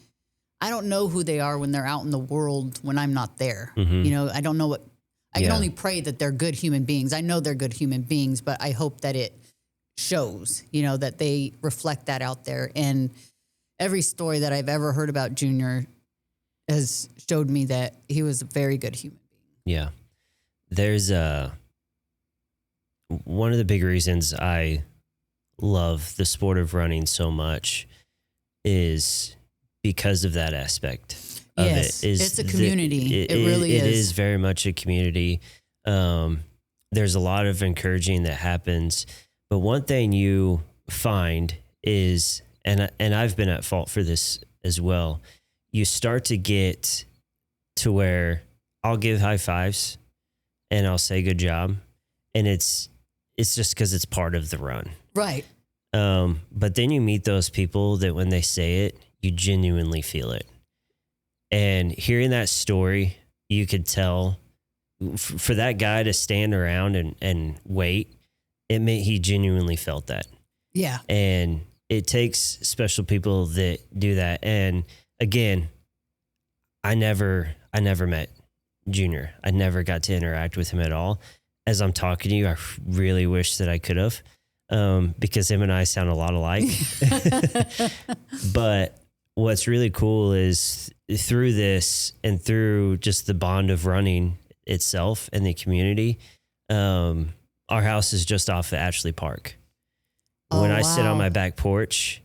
I don't know who they are when they're out in the world when I'm not there. You know, I don't know what, I can only pray that they're good human beings. I know they're good human beings, but I hope that it shows, you know, that they reflect that out there. And every story that I've ever heard about Junior has showed me that he was a very good human being. Yeah. There's one of the big reasons I love the sport of running so much is because of that aspect of yes, it. It's a community. It really is. It is very much a community. There's a lot of encouraging that happens. But one thing you find is, and I've been at fault for this as well, you start to get to where I'll give high fives and I'll say good job. And it's just because it's part of the run. Right. But then you meet those people that when they say it, you genuinely feel it. And hearing that story, you could tell for that guy to stand around and wait, it meant he genuinely felt that. Yeah. And it takes special people that do that. And again, I never met Junior. I never got to interact with him at all. As I'm talking to you, I really wish that I could have, because him and I sound a lot alike. But what's really cool is through this and through just the bond of running itself and the community, our house is just off of Ashley Park. When I sit on my back porch,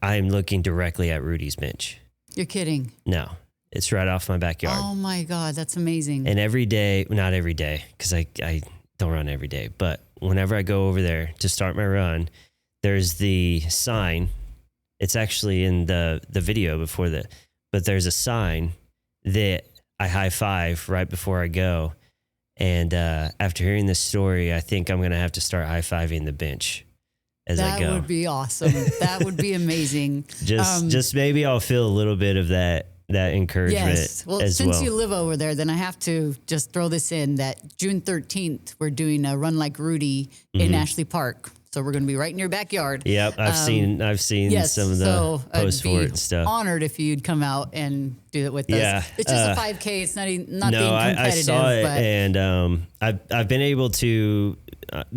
I'm looking directly at Rudy's bench. You're kidding. No, it's right off my backyard. Oh my God, that's amazing. And every day, not every day, because I don't run every day, but whenever I go over there to start my run, there's the sign. It's actually in the video before but there's a sign that I high five right before I go. And after hearing this story, I think I'm going to have to start high fiving the bench as I go. That would be awesome. That would be amazing. Just maybe I'll feel a little bit of that encouragement. Yes. Well, since you live over there, then I have to just throw this in that June 13th, we're doing a Run Like Rudy in Ashley Park. So we're going to be right in your backyard. Yep. I've seen yes, some of the posts for it and stuff. Honored if you'd come out and do it with us. Yeah. It's just a 5K. It's not being competitive. I saw it, and I've been able to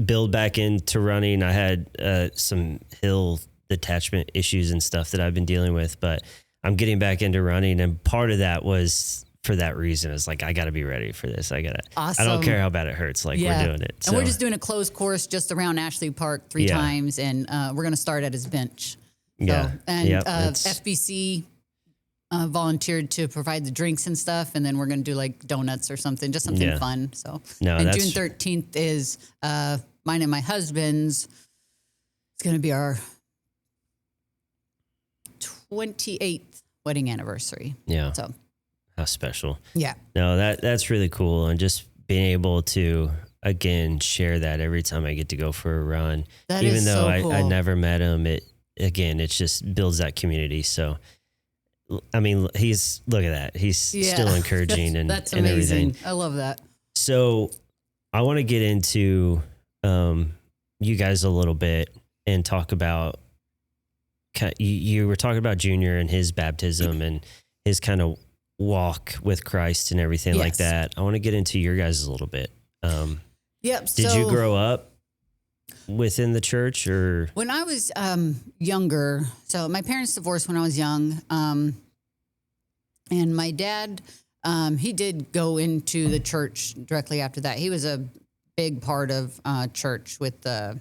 build back into running. I had some hill detachment issues and stuff that I've been dealing with, but I'm getting back into running, and part of that was for that reason. It's like, I got to be ready for this. Awesome. I don't care how bad it hurts. We're doing it. And we're just doing a closed course just around Ashley Park 3 times, and we're going to start at his bench. So, and FBC volunteered to provide the drinks and stuff, and then we're going to do like donuts or something, just something fun. So, and June 13th is mine and my husband's. It's going to be our 28th wedding anniversary. Yeah. So how special. Yeah. No, that's really cool. And just being able to, again, share that every time I get to go for a run. That even is though so cool. I never met him, it just builds that community. So, I mean, look at that. He's still encouraging and that's and amazing. everything. I love that. So I want to get into you guys a little bit and talk about, you were talking about Junior and his baptism and his kind of walk with Christ and everything like that. I want to get into your guys a little bit. Yep. Did you grow up within the church, or? When I was younger, so my parents divorced when I was young, and my dad, he did go into the church directly after that. He was a big part of church with the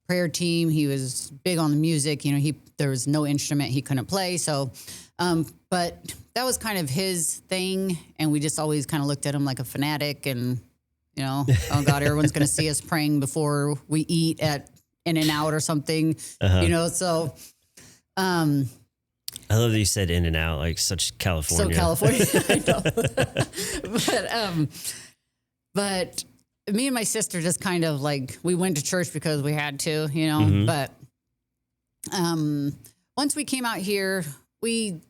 prayer team. He was big on the music. You know, there was no instrument he couldn't play. So, but that was kind of his thing. And we just always kind of looked at him like a fanatic and, you know, oh God, everyone's going to see us praying before we eat at In-N-Out or something, you know? So, I love that you said In-N-Out, like such California. So California, I know. But me and my sister just kind of like, we went to church because we had to, you know, but once we came out here, we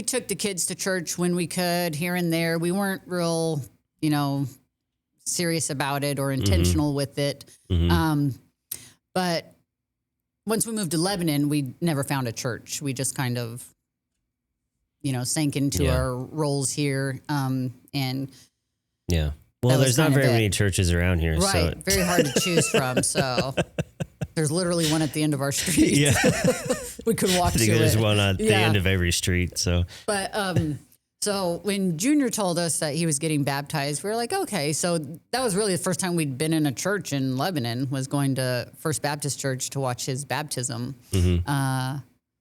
took the kids to church when we could, here and there. We weren't real, you know, serious about it or intentional with it. But once we moved to Lebanon, we never found a church. We just kind of, you know, sank into our roles here. And well, there's not very many churches around here. Right. So Very hard to choose from. So there's literally one at the end of our street. Yeah. We could walk to it. I think there's one at the end of every street. So, but, so when Junior told us that he was getting baptized, we were like, okay. So that was really the first time we'd been in a church in Lebanon, was going to First Baptist Church to watch his baptism,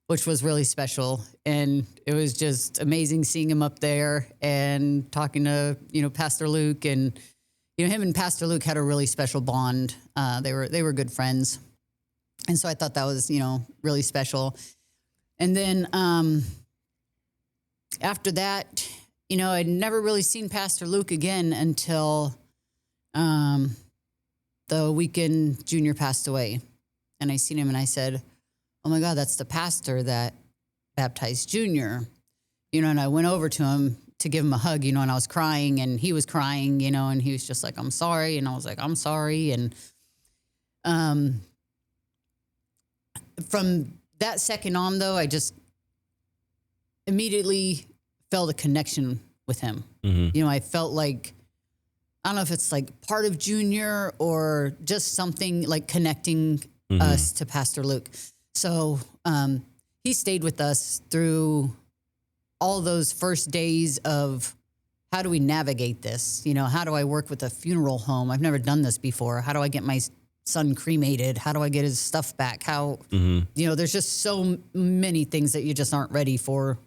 which was really special. And it was just amazing seeing him up there and talking to, you know, Pastor Luke, and, you know, him and Pastor Luke had a really special bond. They were good friends. And so I thought that was, you know, really special. And then, after that, you know, I'd never really seen Pastor Luke again until the weekend Junior passed away. And I seen him and I said, oh my God, that's the pastor that baptized Junior. You know, and I went over to him to give him a hug, you know, and I was crying and he was crying, you know, and he was just like, I'm sorry. And I was like, I'm sorry. And from that second on, though, I just immediately felt a connection with him. Mm-hmm. You know, I felt like, I don't know if it's like part of Junior or just something like connecting us to Pastor Luke. So he stayed with us through all those first days of how do we navigate this? You know, how do I work with a funeral home? I've never done this before. How do I get my son cremated? How do I get his stuff back? How, you know, there's just so many things that you just aren't ready for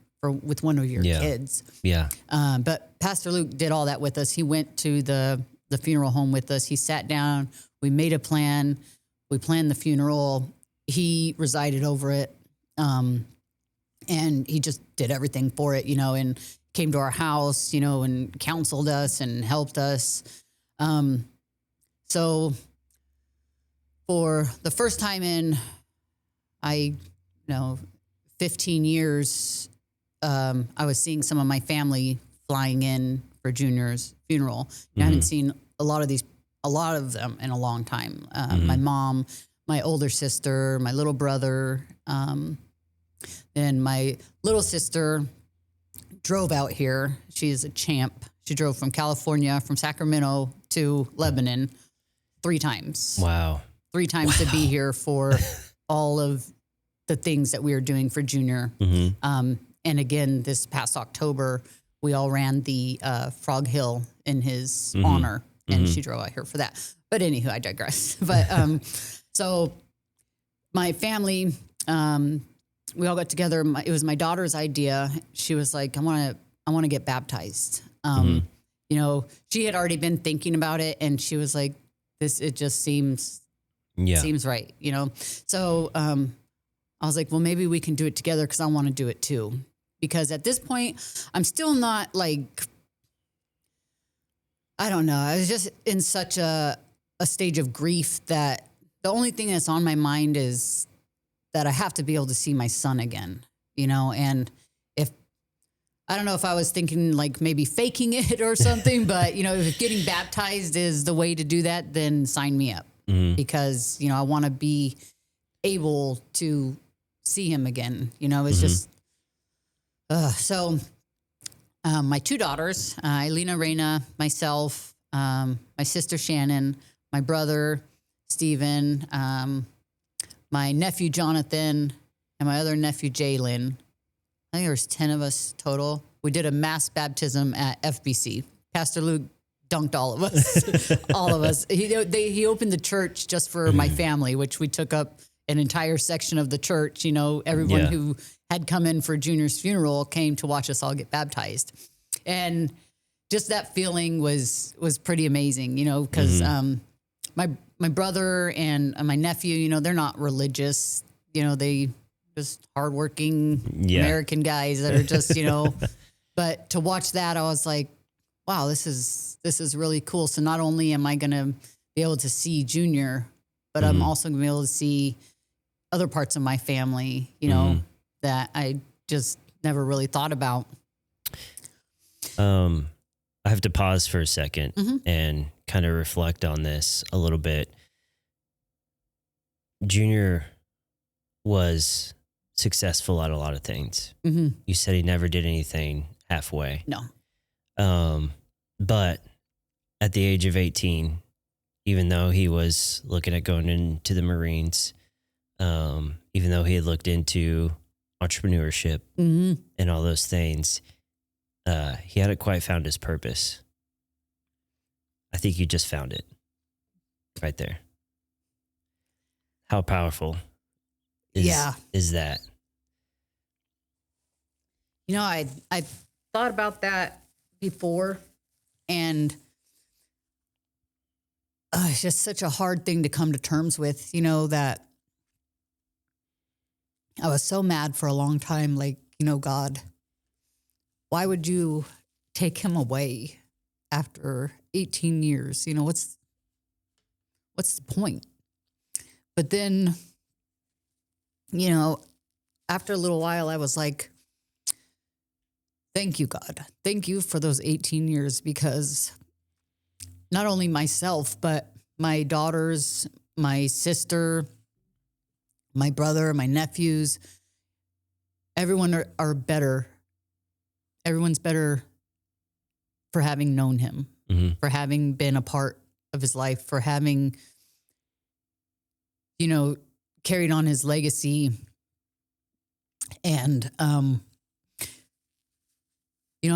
with one of your kids. Yeah. But Pastor Luke did all that with us. He went to the funeral home with us. He sat down. We made a plan. We planned the funeral. He resided over it. And he just did everything for it, you know, and came to our house, you know, and counseled us and helped us. So for the first time in, 15 years, I was seeing some of my family flying in for Junior's funeral. I hadn't seen a lot of them in a long time. My mom, my older sister, my little brother, and my little sister drove out here. She is a champ. She drove from California, from Sacramento to Lebanon 3 times. Wow. 3 times to be here for all of the things that we were doing for Junior. And again, this past October, we all ran the Frog Hill in his honor, and she drove out here for that. But anywho, I digress. But so my family, we all got together. It was my daughter's idea. She was like, I want to get baptized. You know, she had already been thinking about it, and she was like, it just seems right, you know? So I was like, well, maybe we can do it together because I want to do it too. Because at this point, I'm still not like, I don't know. I was just in such a stage of grief that the only thing that's on my mind is that I have to be able to see my son again, you know? And I don't know if I was thinking like maybe faking it or something, but you know, if getting baptized is the way to do that, then sign me up because, you know, I want to be able to see him again. You know, it's just, so my 2 daughters, Elena, Reina, myself, my sister, Shannon, my brother, Stephen, my nephew, Jonathan, and my other nephew, Jalen. I think there was 10 of us total. We did a mass baptism at FBC. Pastor Luke dunked all of us, all of us. He opened the church just for my family, which we took up an entire section of the church. You know, everyone who had come in for Junior's funeral came to watch us all get baptized. And just that feeling was pretty amazing, you know, because my brother and my nephew, you know, they're not religious. You know, they just hardworking American guys that are just, you know, but to watch that, I was like, wow, this is really cool. So not only am I going to be able to see Junior, but I'm also going to be able to see other parts of my family, you know, that I just never really thought about. I have to pause for a second and kind of reflect on this a little bit. Junior was successful at a lot of things. You said he never did anything halfway. No. But at the age of 18, even though he was looking at going into the Marines, even though he had looked into entrepreneurship and all those things, he hadn't quite found his purpose. I think you just found it right there. How powerful is that? You know, I thought about that before, and it's just such a hard thing to come to terms with, you know, that I was so mad for a long time, like, you know, God, why would you take him away after 18 years? You know, what's the point? But then, you know, after a little while, I was like, thank you, God. Thank you for those 18 years, because not only myself, but my daughters, my sister, my brother, my nephews, everyone are better. everyone's better for having known him, for having been a part of his life, for having, carried on his legacy. And, I'm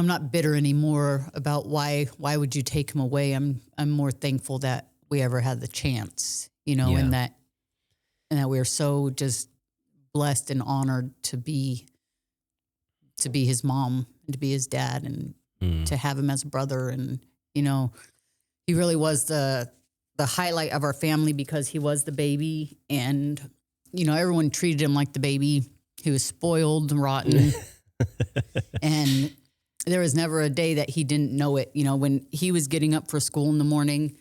not bitter anymore about why would you take him away? I'm more thankful that we ever had the chance, and that we're so just blessed and honored to be his mom and to be his dad and to have him as a brother. And, he really was the highlight of our family because he was the baby, and, everyone treated him like the baby. He was spoiled and rotten. And there was never a day that he didn't know it. When he was getting up for school in the morning,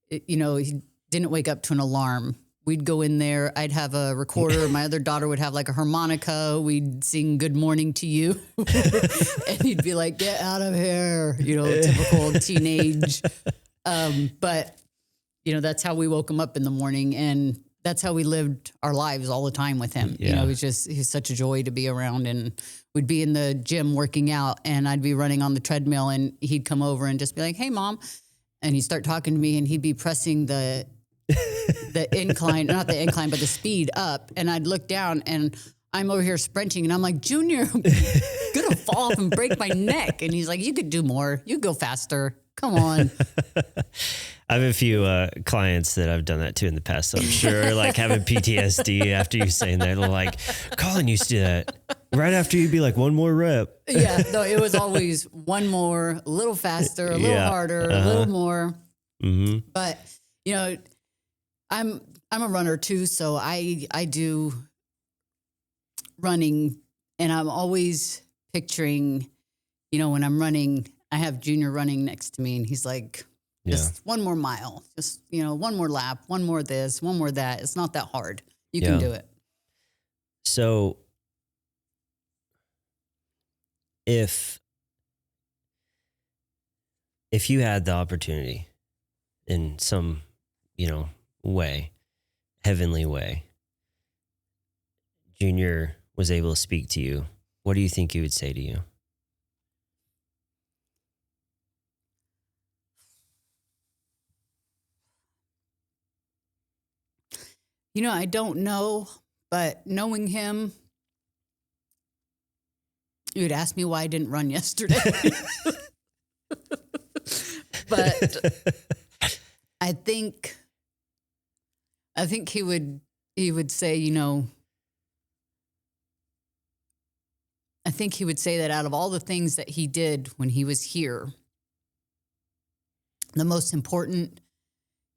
he didn't wake up to an alarm. We'd go in there. I'd have a recorder. My other daughter would have like a harmonica. We'd sing "Good Morning to You," and he'd be like, "Get out of here!" Typical teenage. But that's how we woke him up in the morning, and that's how we lived our lives all the time with him. Yeah. He's such a joy to be around. And we'd be in the gym working out, and I'd be running on the treadmill, and he'd come over and just be like, "Hey, Mom," and he'd start talking to me, and he'd be pressing the incline, not the incline, but the speed up. And I'd look down, and I'm over here sprinting, and I'm like, "Junior, I'm gonna fall off and break my neck." And he's like, "You could do more. You could go faster. Come on." I have a few clients that I've done that to in the past. So I'm sure like having PTSD after you saying that, like Colin used to do that right after you'd be like, one more rep. Yeah, no, it was always one more, a little faster, a little harder, a little more. Mm-hmm. But, I'm a runner too. So I do running, and I'm always picturing, when I'm running, I have Junior running next to me, and he's like, just one more mile, just, one more lap, one more this, one more that. It's not that hard. You can do it. So if you had the opportunity in some, way, heavenly way, Junior was able to speak to you, what do you think he would say to you? I don't know, but knowing him, he would ask me why I didn't run yesterday. But I think he would say, I think he would say that out of all the things that he did when he was here, the most important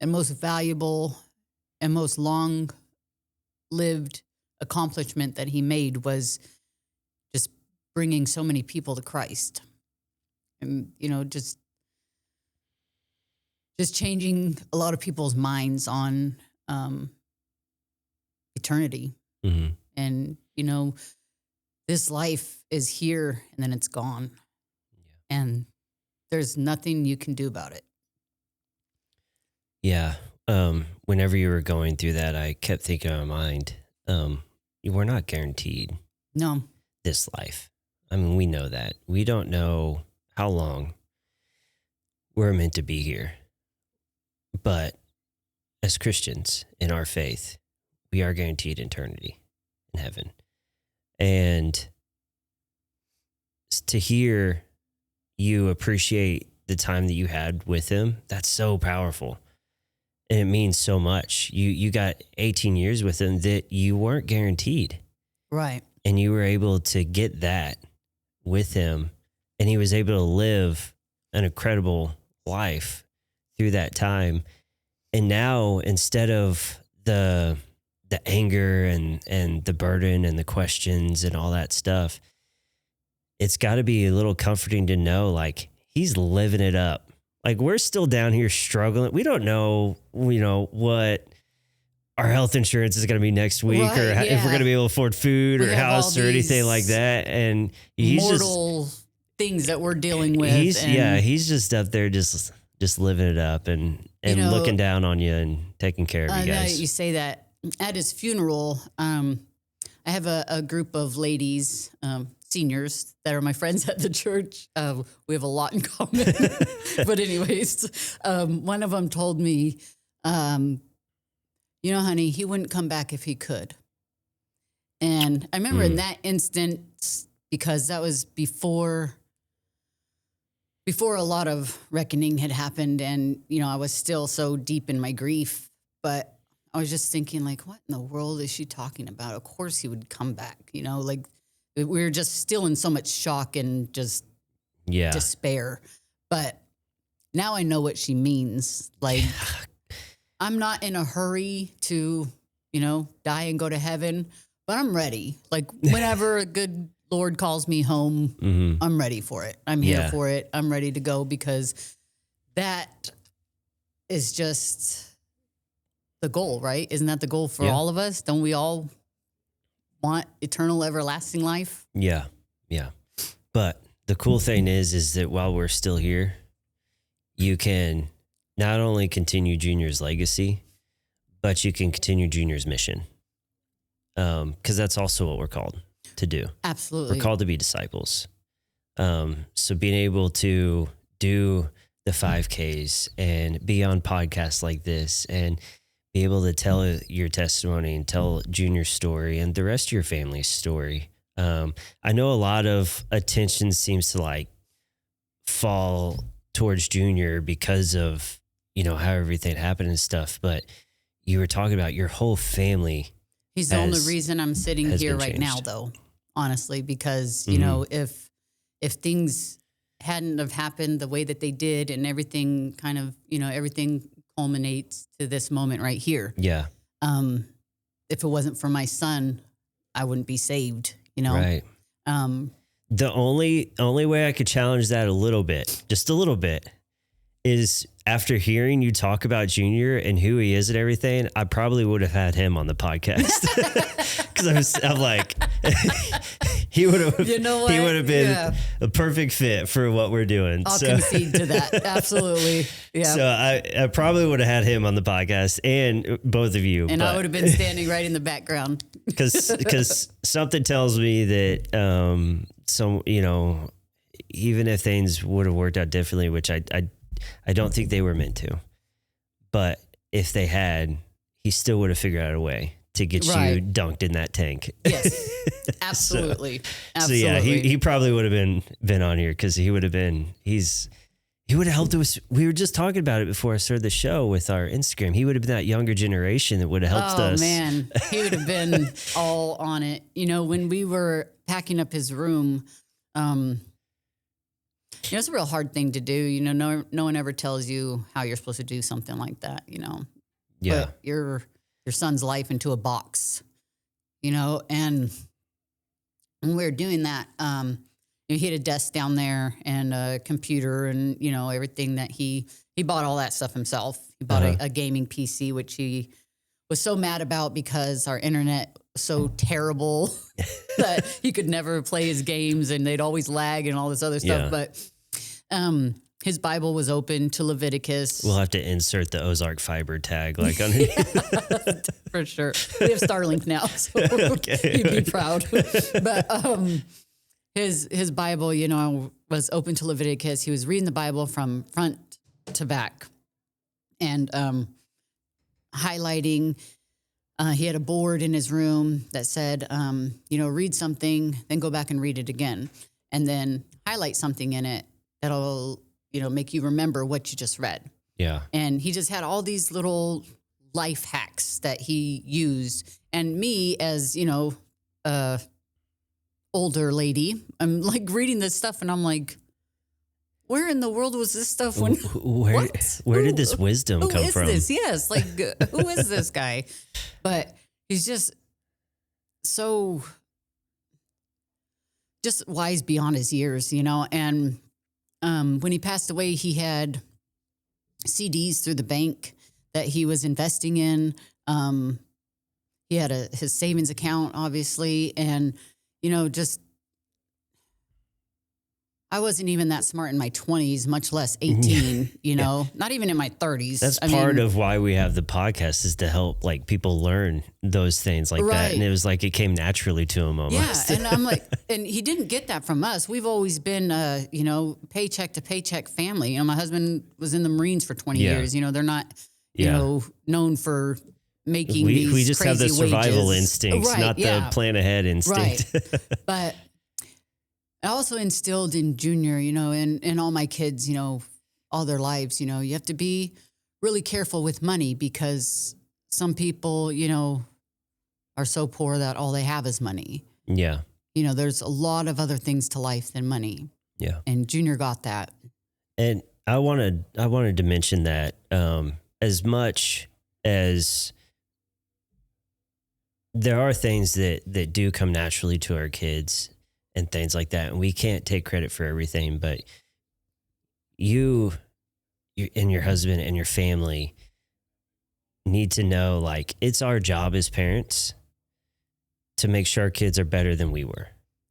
and most valuable and most long-lived accomplishment that he made was just bringing so many people to Christ. And, just changing a lot of people's minds on eternity. Mm-hmm. And, this life is here and then it's gone. Yeah. And there's nothing you can do about it. Yeah. Whenever you were going through that, I kept thinking in my mind, we're not guaranteed this life. I mean, we know that. We don't know how long we're meant to be here. But as Christians in our faith, we are guaranteed eternity in heaven. And to hear you appreciate the time that you had with him, that's so powerful. And it means so much. You got 18 years with him that you weren't guaranteed. Right. And you were able to get that with him. And he was able to live an incredible life through that time. And now, instead of the anger and the burden and the questions and all that stuff, it's got to be a little comforting to know, like, he's living it up. Like, we're still down here struggling. We don't know, what our health insurance is going to be next week, right, or if we're going to be able to afford food or house or anything like that. And he's mortal things that we're dealing with. He's just up there just living it up and looking down on you and taking care of you guys. You say that at his funeral, I have a group of ladies, seniors that are my friends at the church. We have a lot in common. But anyways, one of them told me, you know, honey, he wouldn't come back if he could. And I remember in that instance, because that was before a lot of reckoning had happened, and, you know, I was still so deep in my grief, but I was just thinking, like, what in the world is she talking about? Of course he would come back, you know, like we were just still in so much shock and just despair. But now I know what she means. Like, I'm not in a hurry to, you know, die and go to heaven, but I'm ready. Like, whenever a good Lord calls me home, I'm ready for it. I'm here for it. I'm ready to go, because that is just the goal, right? Isn't that the goal for all of us? Don't we all want eternal, everlasting life? Yeah. Yeah. But the cool thing is that while we're still here, you can not only continue Junior's legacy, but you can continue Junior's mission. Because that's also what we're called to do. Absolutely. We're called to be disciples. So being able to do the 5Ks and be on podcasts like this and be able to tell your testimony and tell Junior's story and the rest of your family's story. I know a lot of attention seems to like fall towards Junior because of, you know, how everything happened and stuff, but you were talking about your whole family. He's the only reason I'm sitting here right now, though, honestly, because, you know, if things hadn't have happened the way that they did and everything kind of, you know, everything culminates to this moment right here. Yeah. If it wasn't for my son, I wouldn't be saved, you know? Right. The only way I could challenge that a little bit, just a little bit, is after hearing you talk about Junior and who he is and everything, I probably would have had him on the podcast. Because I'm like, he would have, you know what? He would have been a perfect fit for what we're doing. I'll concede to that. Absolutely. Yeah. So I probably would have had him on the podcast, and both of you. And I would have been standing right in the background. Because something tells me that you know, even if things would have worked out differently, which I don't think they were meant to, but if they had, he still would have figured out a way to get you dunked in that tank. Yes, absolutely. So yeah, he probably would have been on here, because he would have helped us. We were just talking about it before I started the show with our Instagram. He would have been that younger generation that would have helped us. Oh man, he would have been all on it. You know, when we were packing up his room, you know, it's a real hard thing to do. You know, no one ever tells you how you're supposed to do something like that, you know. Yeah. Put your son's life into a box, you know, and when we were doing that, you know, he had a desk down there and a computer and, you know, everything that he bought all that stuff himself. He bought a gaming PC, which he was so mad about because our internet was so terrible that he could never play his games and they'd always lag and all this other stuff. But his Bible was open to Leviticus. We'll have to insert the Ozark fiber tag like underneath. For sure. We have Starlink now, so he'd be proud. But his Bible, you know, was open to Leviticus. He was reading the Bible from front to back and highlighting. He had a board in his room that said, you know, read something, then go back and read it again, and then highlight something in it that'll, you know, make you remember what you just read. Yeah. And he just had all these little life hacks that he used. And me, as, you know, older lady, I'm like reading this stuff and I'm like, where in the world was this stuff when where did this wisdom come from? Who is this? Yes, like who is this guy? But he's just so just wise beyond his years, you know. And when he passed away, he had CDs through the bank that he was investing in. He had his savings account, obviously, and you know, just I wasn't even that smart in my 20s, much less 18, not even in my 30s. That's part of why we have the podcast, is to help like people learn those things like that. And it was like, it came naturally to him almost. Yeah. And I'm like, and he didn't get that from us. We've always been, paycheck to paycheck family. My husband was in the Marines for 20 years. They're not, known for making these we just have the survival wages. instincts, not the plan ahead instinct. Right. But I also instilled in Junior, and all my kids, all their lives, you have to be really careful with money, because some people, are so poor that all they have is money. Yeah. There's a lot of other things to life than money. Yeah. And Junior got that. And I wanted to mention that as much as there are things that do come naturally to our kids and things like that, and we can't take credit for everything, but you and your husband and your family need to know, like, it's our job as parents to make sure our kids are better than we were.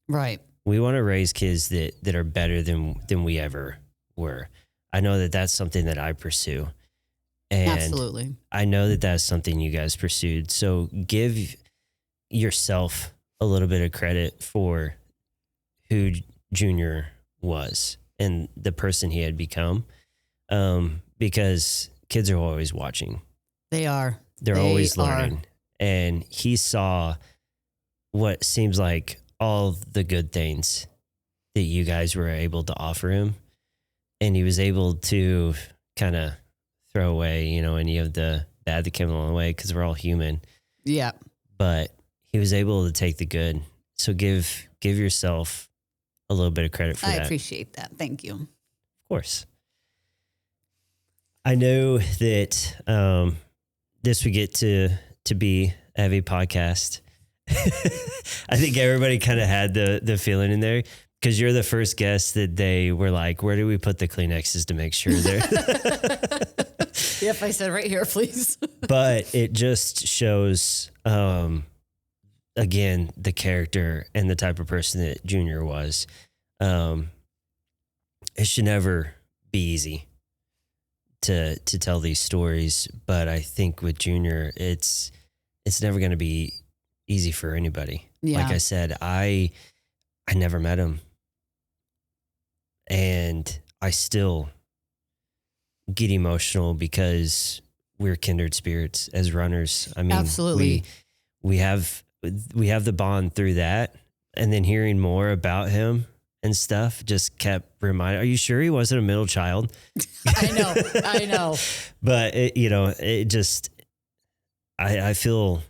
Right. We want to raise kids that are better than we ever were. I know that that's something that I pursue. And absolutely. I know that that's something you guys pursued. So give yourself a little bit of credit for who Junior was and the person he had become. Because kids are always watching. They are. They're always learning. And he saw what seems like all the good things that you guys were able to offer him. And he was able to kind of throw away, any of the bad that came along the way, because we're all human. Yeah. But he was able to take the good. So give yourself a little bit of credit for that. I appreciate that. Thank you. Of course. I know that this would get to be a heavy podcast. I think everybody kind of had the feeling in there, because you're the first guest that they were like, where do we put the Kleenexes to make sure they're... Yep, I said right here, please. But it just shows, again, the character and the type of person that Junior was. It should never be easy to tell these stories, but I think with Junior, it's never going to be easy for anybody. Yeah. Like I said, I never met him, and I still get emotional because we're kindred spirits as runners. I mean, absolutely. We have the bond through that, and then hearing more about him and stuff just kept reminding. Are you sure he wasn't a middle child? I know. But it just, I feel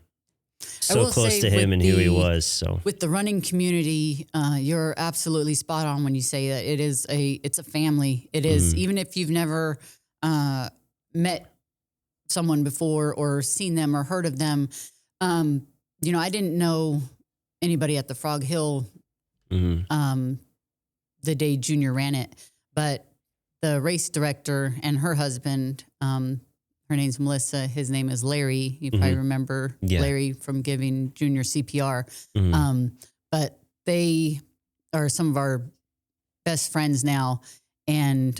so close to him and who he was. So with the running community, you're absolutely spot on when you say that it's a family. It is, even if you've never met someone before or seen them or heard of them. I didn't know anybody at the Frog Hill the day Junior ran it, but the race director and her husband, her name's Melissa, his name is Larry. You probably remember Larry from giving Junior CPR. But they are some of our best friends now. And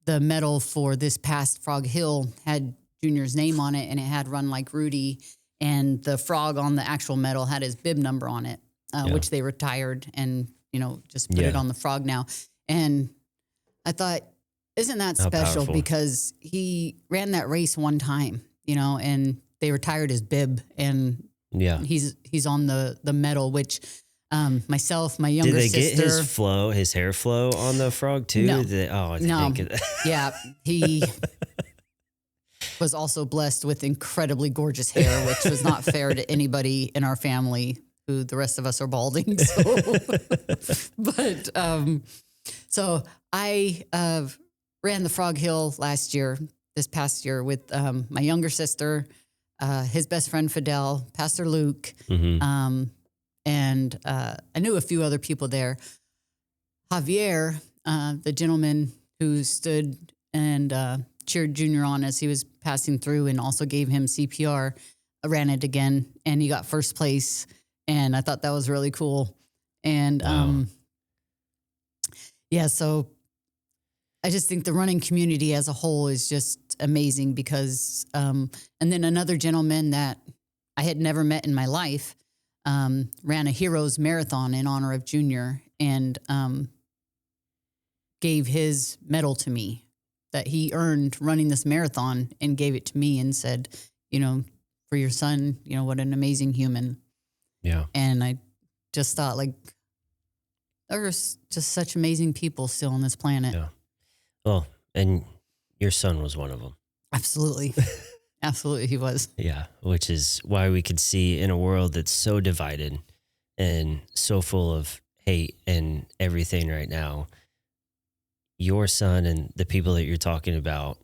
the medal for this past Frog Hill had Junior's name on it, and it had Run Like Rudy. And the frog on the actual medal had his bib number on it, which they retired and, just put it on the frog now. And I thought, isn't that special? Powerful. Because he ran that race one time, and they retired his bib, and he's on the medal, which myself, my younger sister. Did they get his hair flow on the frog too? No. Yeah, he was also blessed with incredibly gorgeous hair, which was not fair to anybody in our family, who the rest of us are balding. So I ran the Frog Hill this past year with my younger sister, his best friend Fidel, Pastor Luke, and I knew a few other people there. Javier, the gentleman who stood and cheered Junior on as he was passing through and also gave him CPR, ran it again, and he got first place. And I thought that was really cool. And Yeah. So I just think the running community as a whole is just amazing because, and then another gentleman that I had never met in my life ran a Heroes Marathon in honor of Junior and gave his medal to me that he earned running this marathon and gave it to me and said, for your son, what an amazing human. Yeah. And I just thought like, there's just such amazing people still on this planet. Yeah. Well, and your son was one of them. Absolutely. Absolutely, he was. Yeah, which is why we could see in a world that's so divided and so full of hate and everything right now, your son and the people that you're talking about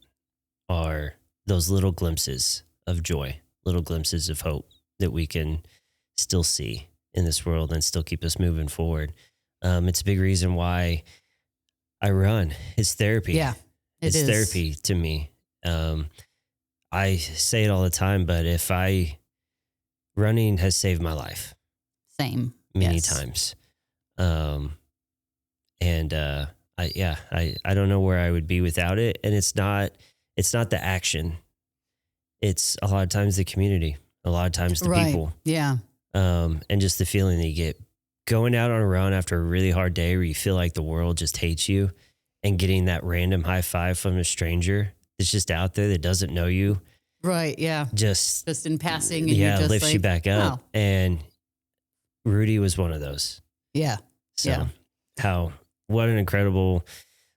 are those little glimpses of joy, little glimpses of hope that we can still see in this world and still keep us moving forward. It's a big reason why I run. It's therapy. Yeah, it's therapy to me. I say it all the time, but running has saved my life. Same. Many times. I don't know where I would be without it. And it's not the action. It's a lot of times the community, a lot of times the people. Yeah. And just the feeling that you get going out on a run after a really hard day where you feel like the world just hates you and getting that random high five from a stranger that's just out there that doesn't know you. Right. Yeah. Just in passing. And you're just lifts you back up. Wow. And Rudy was one of those. Yeah. So what an incredible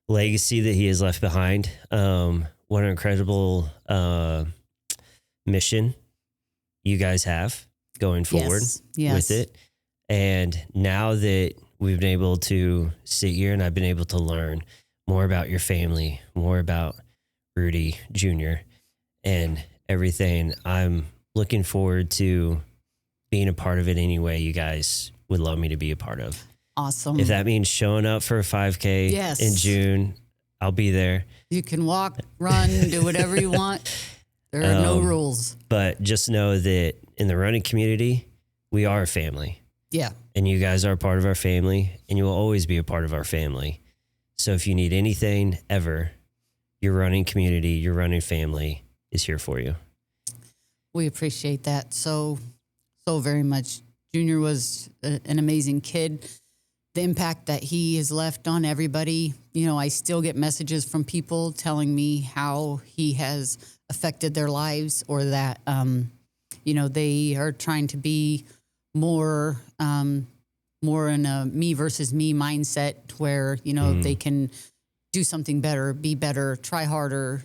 legacy that he has left behind. What an incredible mission you guys have going forward with it. And now that we've been able to sit here and I've been able to learn more about your family, more about Rudy Jr. and everything, I'm looking forward to being a part of it any way you guys would love me to be a part of. Awesome. If that means showing up for a 5K in June, I'll be there. You can walk, run, do whatever you want. There are no rules. But just know that in the running community, we are a family. Yeah. And you guys are a part of our family, and you will always be a part of our family. So if you need anything ever, your running community, your running family is here for you. We appreciate that so very much. Junior was an amazing kid. The impact that he has left on everybody, I still get messages from people telling me how he has affected their lives or that, they are trying to be more in a me versus me mindset where, they can do something better, be better, try harder,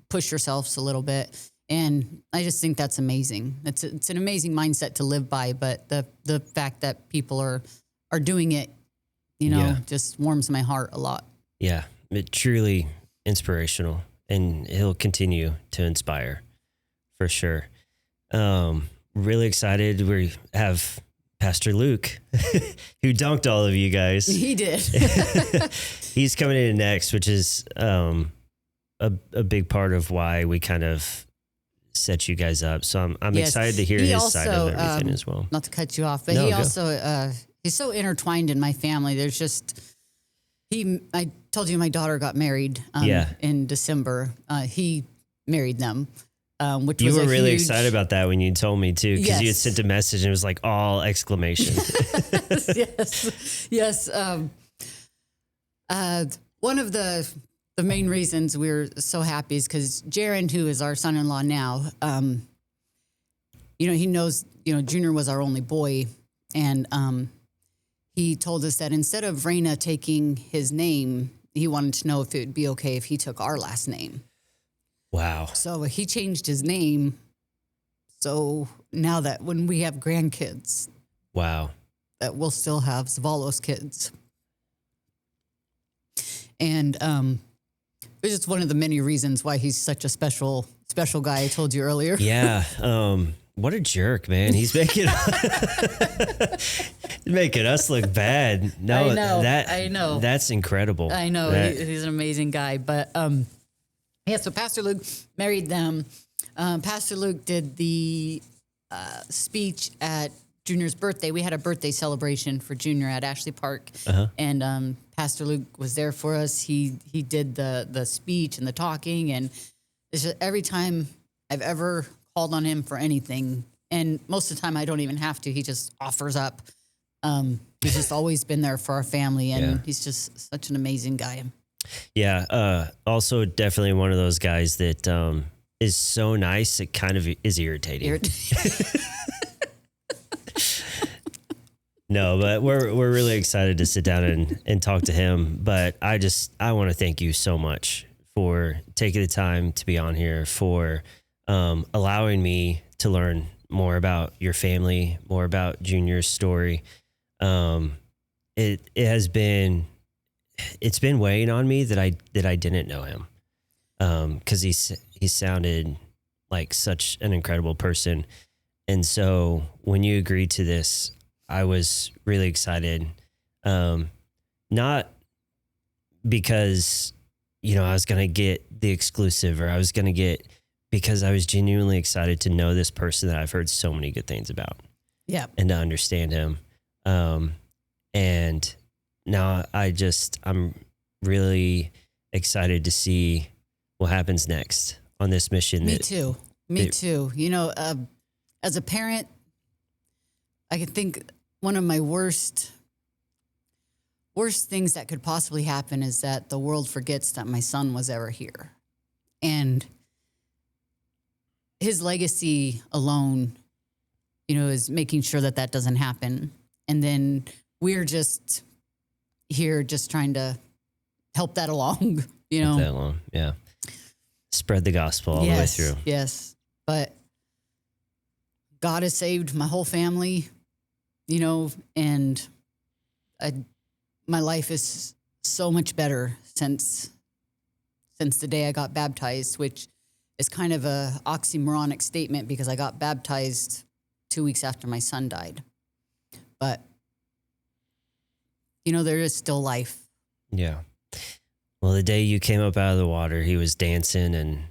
push yourselves a little bit. And I just think that's amazing. It's an amazing mindset to live by, but the fact that people are doing it, just warms my heart a lot. Yeah, it truly inspirational, and he'll continue to inspire for sure. Really excited. We have Pastor Luke, who dunked all of you guys. He did. He's coming in next, which is a big part of why we kind of set you guys up. So I'm excited to hear his side of everything as well. Not to cut you off, but he's so intertwined in my family. There's just, I told you my daughter got married in December. He married them. Which you was were really excited about that when you told me too, because you had sent a message and it was like all exclamation. Yes. One of the main reasons we're so happy is because Jaron, who is our son-in-law now, he knows, Junior was our only boy. And he told us that instead of Raina taking his name, he wanted to know if it would be okay if he took our last name. Wow. So he changed his name. So now that when we have grandkids, that we'll still have Zevallos kids. And it's just one of the many reasons why he's such a special guy. I told you earlier. Yeah. What a jerk, man. He's making us look bad. No, I know. That's incredible. I know. He's an amazing guy. But so Pastor Luke married them. Pastor Luke did the speech at Junior's birthday. We had a birthday celebration for Junior at Ashley Park. And Pastor Luke was there for us. He did the speech and the talking, and it's just every time I've ever called on him for anything, and most of the time I don't even have to. He just offers up. He's just always been there for our family, and he's just such an amazing guy. Yeah. Also, definitely one of those guys that is so nice it kind of is irritating. No, but we're really excited to sit down and talk to him. But I want to thank you so much for taking the time to be on here, for allowing me to learn more about your family, more about Junior's story. It's been weighing on me that I didn't know him. 'Cause he sounded like such an incredible person. And so when you agreed to this, I was really excited. Not because, I was going to get the exclusive, or because I was genuinely excited to know this person that I've heard so many good things about. Yeah. And to understand him. And now I'm really excited to see what happens next on this mission. Me too. As a parent, I can think one of my worst things that could possibly happen is that the world forgets that my son was ever here. And his legacy alone, is making sure that doesn't happen. And then we're just here just trying to help that along, Help that along, yeah. Spread the gospel all the way through. Yes, but God has saved my whole family, and my life is so much better since the day I got baptized, which is kind of a oxymoronic statement because I got baptized 2 weeks after my son died. But, there is still life. Yeah. Well, the day you came up out of the water, he was dancing and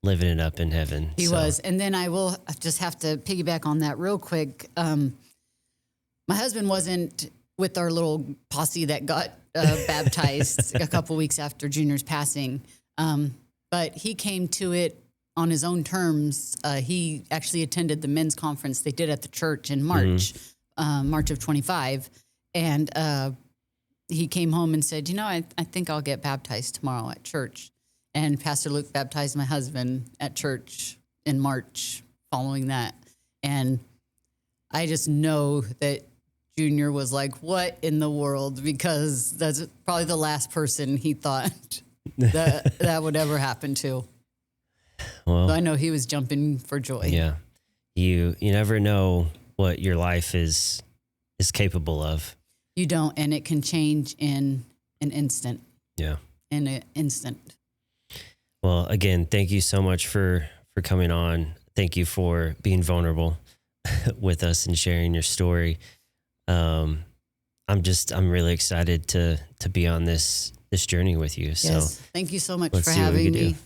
living it up in heaven. He was. And then I will just have to piggyback on that real quick. My husband wasn't with our little posse that got baptized a couple weeks after Junior's passing. But he came to it on his own terms. He actually attended the men's conference they did at the church in March, March of 25. And he came home and said, I think I'll get baptized tomorrow at church. And Pastor Luke baptized my husband at church in March following that. And I just know that Junior was like, what in the world? Because that's probably the last person he thought that would ever happen to. Well, so I know he was jumping for joy. Yeah. You never know what your life is capable of. You don't, and it can change in an instant. Yeah. In an instant. Well, again, thank you so much for coming on. Thank you for being vulnerable with us and sharing your story. I'm really excited to be on this journey with you. So yes, thank you so much for having me.